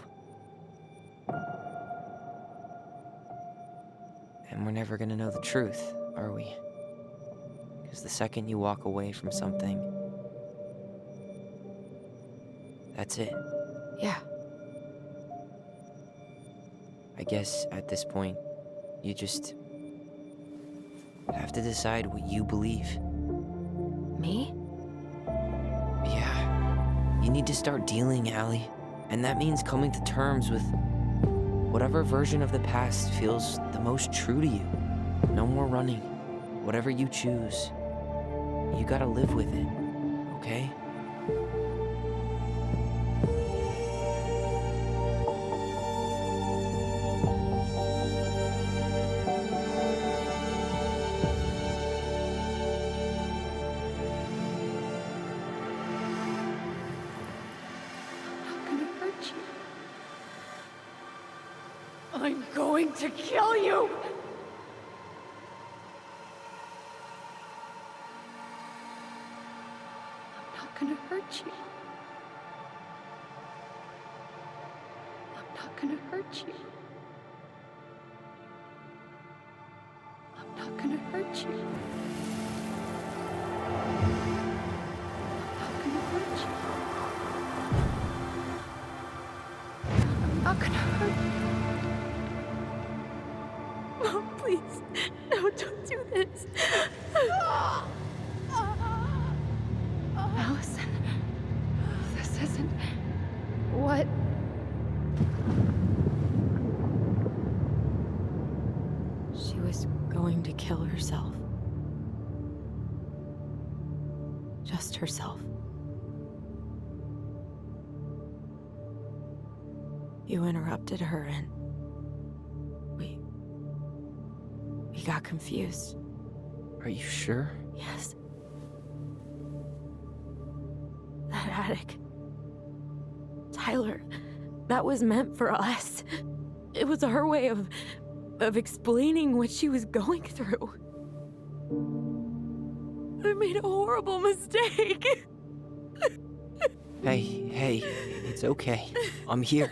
And we're never gonna know the truth, are we? Because the second you walk away from something, that's it. Yeah. I guess at this point, you just have to decide what you believe. Me? Yeah. You need to start dealing, Allie. And that means coming to terms with whatever version of the past feels the most true to you. No more running. Whatever you choose, you gotta live with it, okay? I'm going to kill you! I'm not gonna hurt you. I'm not gonna hurt you. I'm not gonna hurt you. I'm not gonna hurt you. I'm not gonna hurt you. Mom, please. No, don't do this. Alyson, this isn't what... She was going to kill herself. Just herself. You interrupted her and... We got confused. Are you sure? Yes. That attic. Tyler, that was meant for us. It was her way of explaining what she was going through. I made a horrible mistake. Hey, it's okay. I'm here.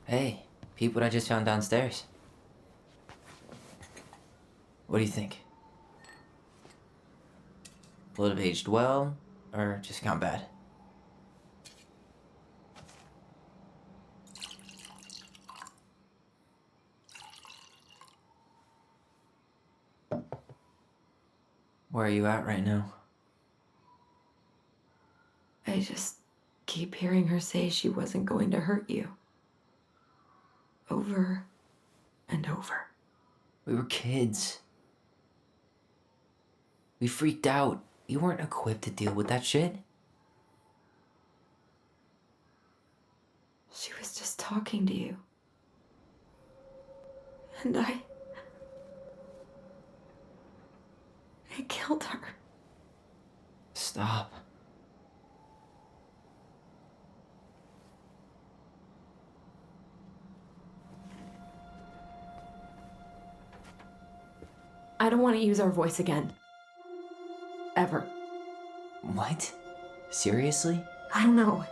Hey, peep what I just found downstairs. What do you think? Will it have aged well, or just gone bad? Where are you at right now? I just keep hearing her say she wasn't going to hurt you. Over and over. We were kids. We freaked out. You weren't equipped to deal with that shit. She was just talking to you. And I killed her. Stop. I don't want to use our voice again. Ever. What? Seriously? I don't know.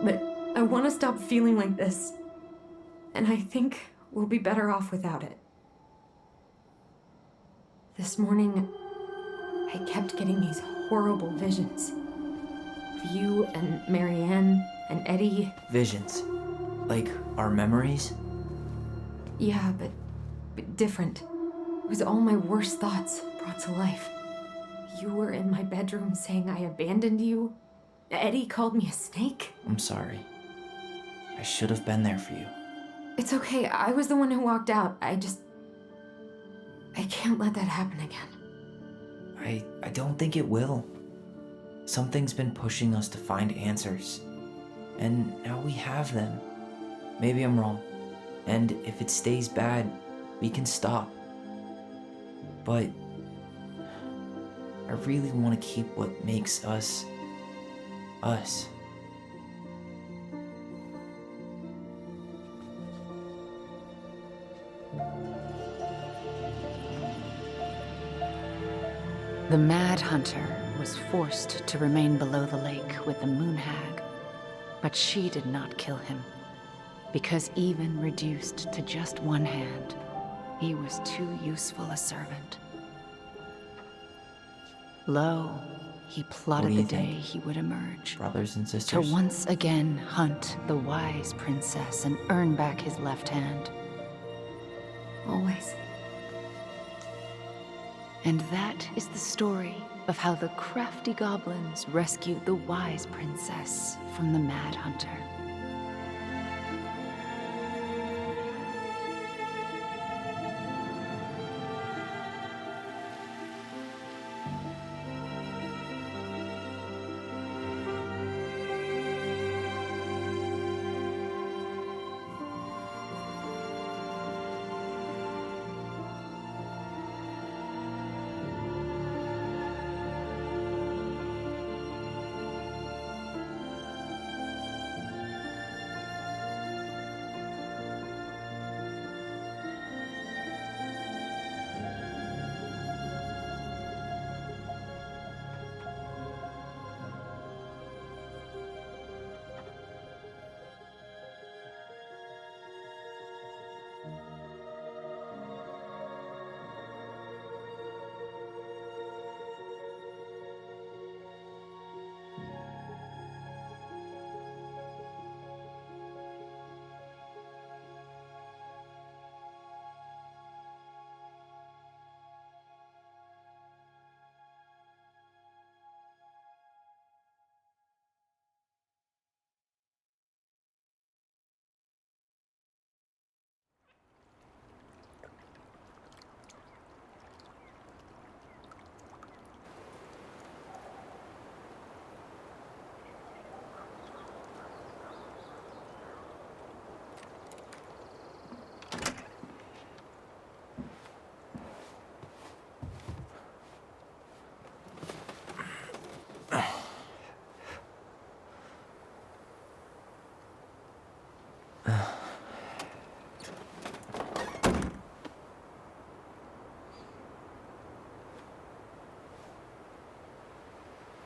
But I want to stop feeling like this. And I think we'll be better off without it. This morning, I kept getting these horrible visions. Of you and Marianne and Eddie. Visions. Like our memories? Yeah, but different. It was all my worst thoughts brought to life. You were in my bedroom saying I abandoned you. Eddie called me a snake. I'm sorry. I should have been there for you. It's okay, I was the one who walked out. I can't let that happen again. I don't think it will. Something's been pushing us to find answers. And now we have them. Maybe I'm wrong. And if it stays bad, we can stop. But I really want to keep what makes us, us. The Mad Hunter was forced to remain below the lake with the Moon Hag, but she did not kill him, because even reduced to just one hand, he was too useful a servant. Lo, he plotted the day he would emerge, Brothers and to sisters? once again hunt the wise princess and earn back his left hand. Always. And that is the story of how the crafty goblins rescued the wise princess from the Mad Hunter.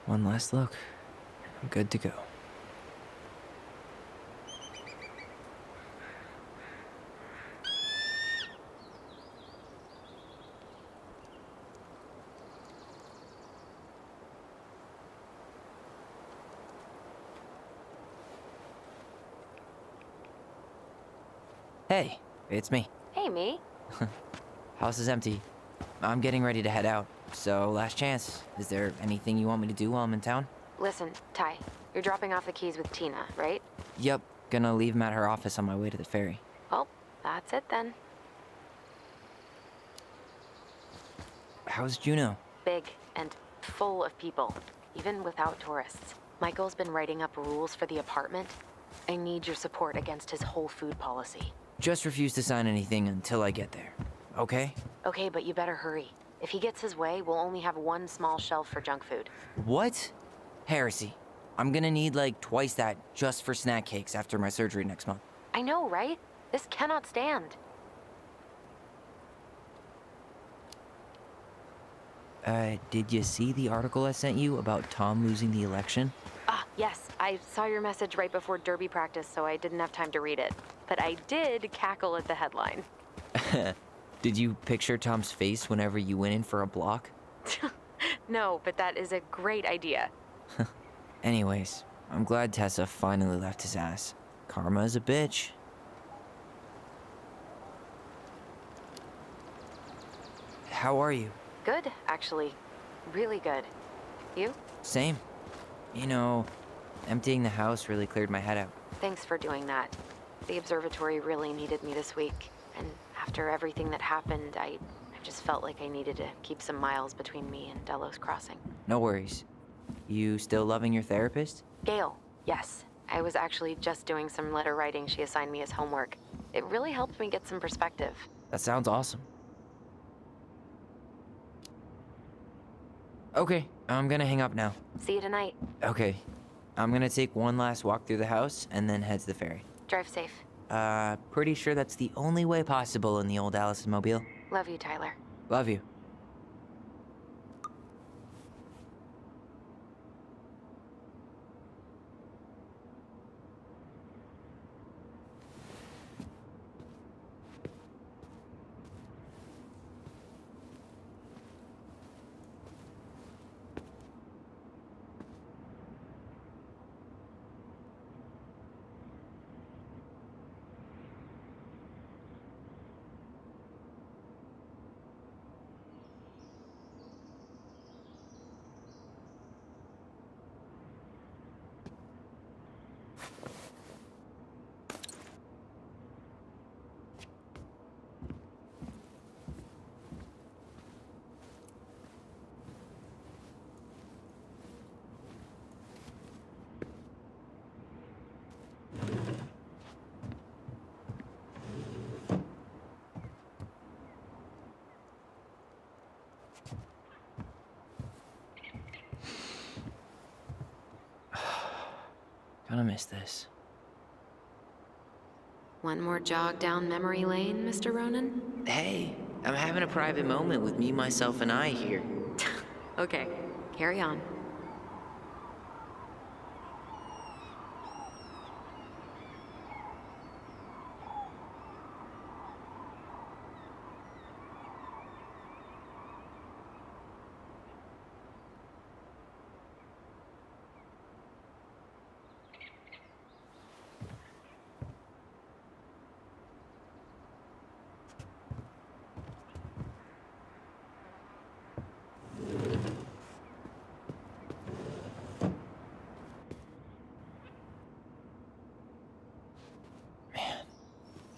One last look. I'm good to go. Hey, it's me. Hey, me. House is empty. I'm getting ready to head out. So, last chance. Is there anything you want me to do while I'm in town? Listen, Ty, you're dropping off the keys with Tina, right? Yep. Gonna leave them at her office on my way to the ferry. Well, that's it then. How's Juno? Big and full of people, even without tourists. Michael's been writing up rules for the apartment. I need your support against his whole food policy. Just refuse to sign anything until I get there. Okay? Okay, but you better hurry. If he gets his way, we'll only have one small shelf for junk food. What? Heresy. I'm gonna need like twice that just for snack cakes after my surgery next month. I know, right? This cannot stand. Did you see the article I sent you about Tom losing the election? Ah, yes. I saw your message right before derby practice, so I didn't have time to read it. But I did cackle at the headline. Did you picture Tom's face whenever you went in for a block? No, but that is a great idea. Anyways, I'm glad Tessa finally left his ass. Karma is a bitch. How are you? Good, actually. Really good. You? Same. You know, emptying the house really cleared my head out. Thanks for doing that. The observatory really needed me this week. And after everything that happened, I just felt like I needed to keep some miles between me and Delos Crossing. No worries. You still loving your therapist? Gail, yes. I was actually just doing some letter writing she assigned me as homework. It really helped me get some perspective. That sounds awesome. Okay, I'm gonna hang up now. See you tonight. Okay, I'm gonna take one last walk through the house and then head to the ferry. Drive safe. Pretty sure that's the only way possible in the old Alyson mobile. Love you, Tyler. Love you. Gonna miss this. One more jog down memory lane, Mr. Ronan? Hey, I'm having a private moment with me, myself, and I here. Okay, carry on.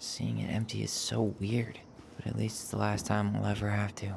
Seeing it empty is so weird, but at least it's the last time we'll ever have to.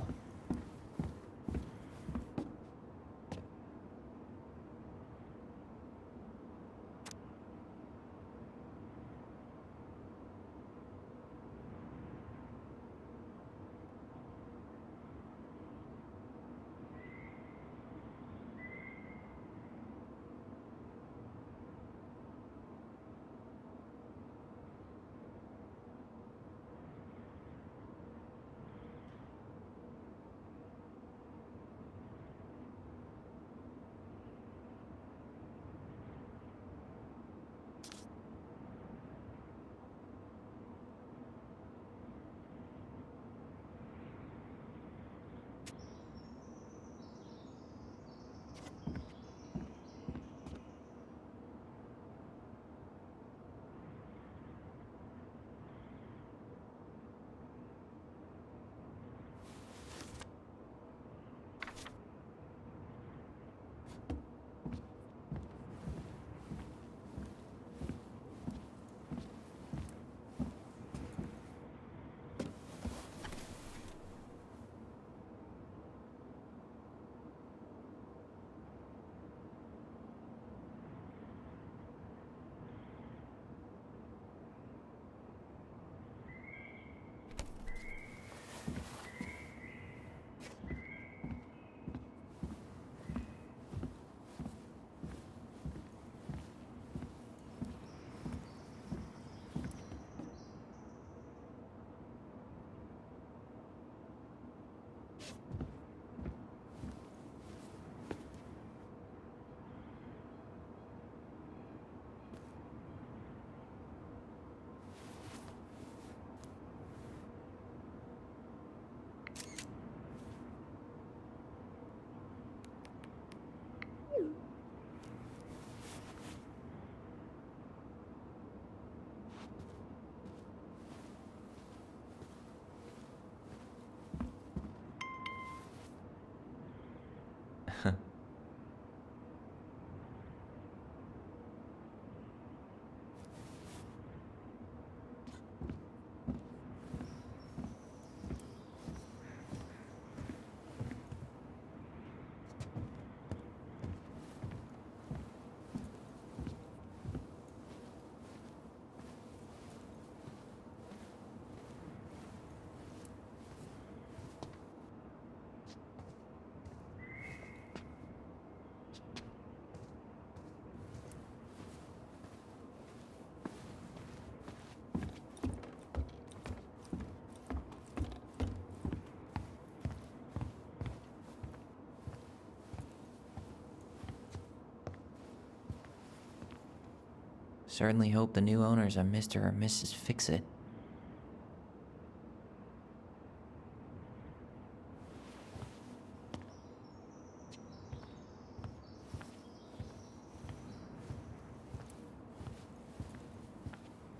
Certainly hope the new owners are Mr. or Mrs. Fix-It.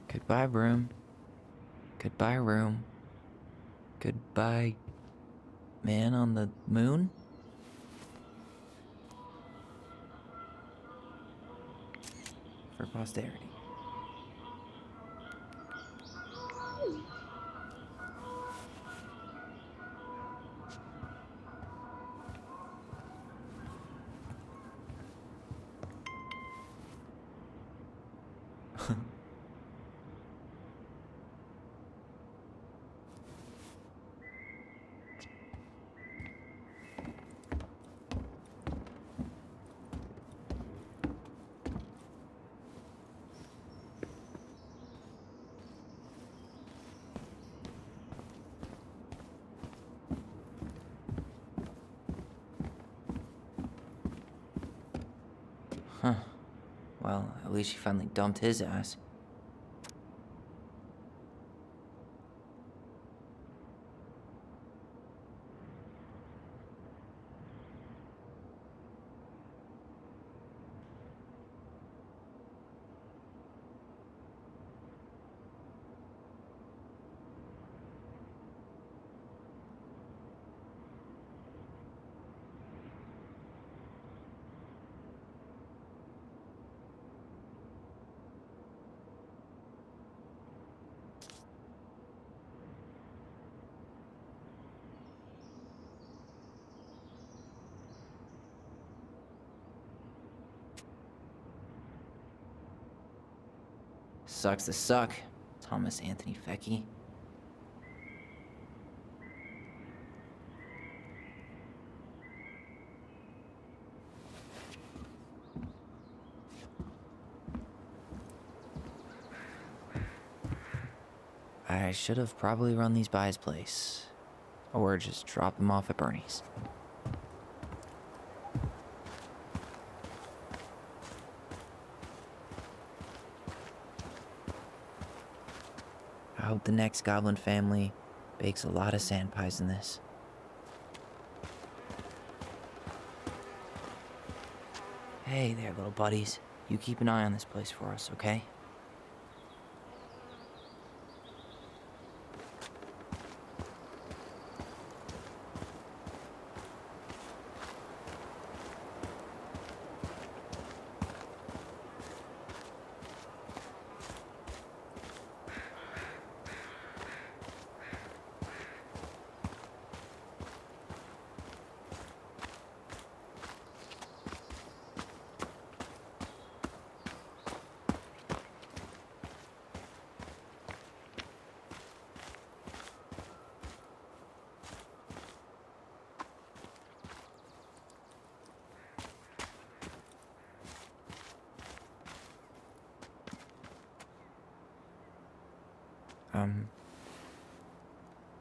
Goodbye, broom. Goodbye, room. Goodbye, man on the moon? For posterity. Huh. Well, at least she finally dumped his ass. Sucks to suck, Thomas Anthony Fecky. I should have probably run these by his place. Or just drop them off at Bernie's. I hope the next goblin family bakes a lot of sand pies in this. Hey there, little buddies. You keep an eye on this place for us, okay?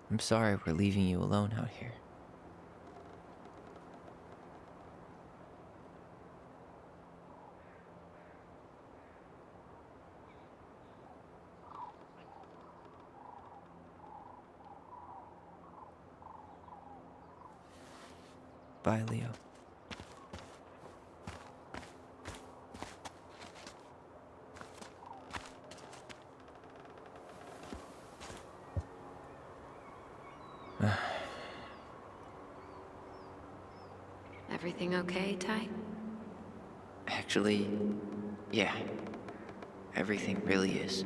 I'm sorry we're leaving you alone out here. Bye, Leo. Everything okay, Ty? Actually, yeah. Everything really is.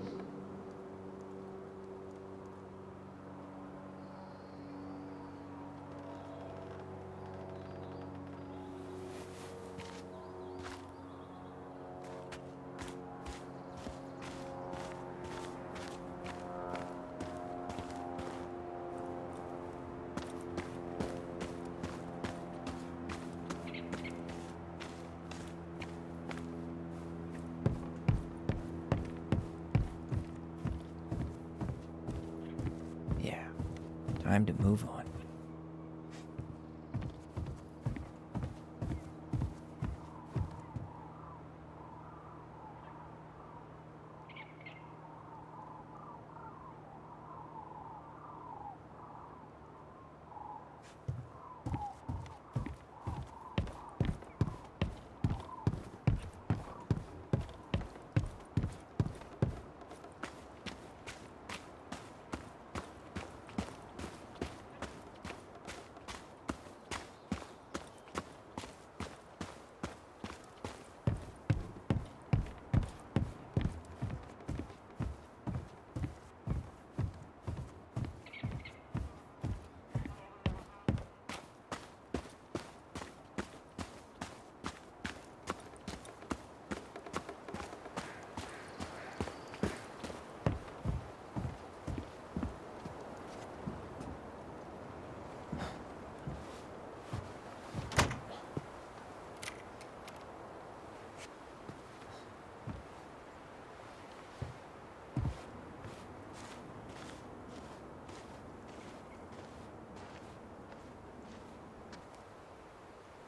Yeah, time to move on.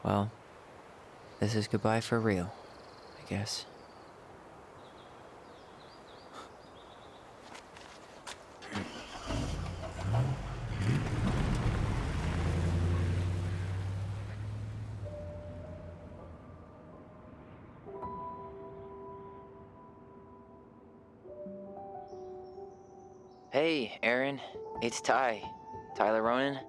Well, this is goodbye for real, I guess. Hey, Aaron. It's Tyler Ronan.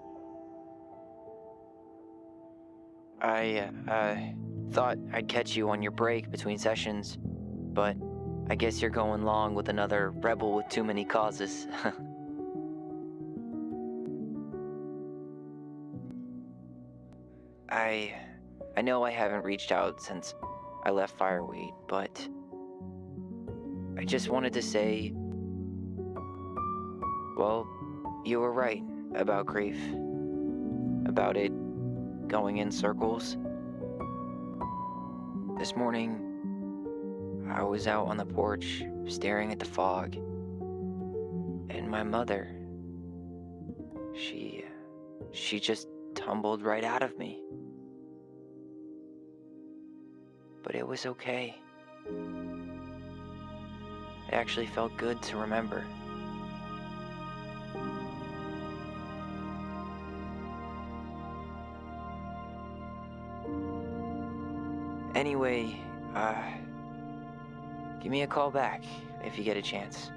I thought I'd catch you on your break between sessions, but I guess you're going along with another rebel with too many causes. I know I haven't reached out since I left Fireweed, but I just wanted to say, well, you were right about grief. About it going in circles. This morning, I was out on the porch staring at the fog, and my mother, she just tumbled right out of me. But it was okay. It actually felt good to remember. Anyway, give me a call back if you get a chance.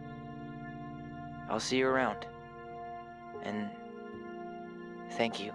I'll see you around. And thank you.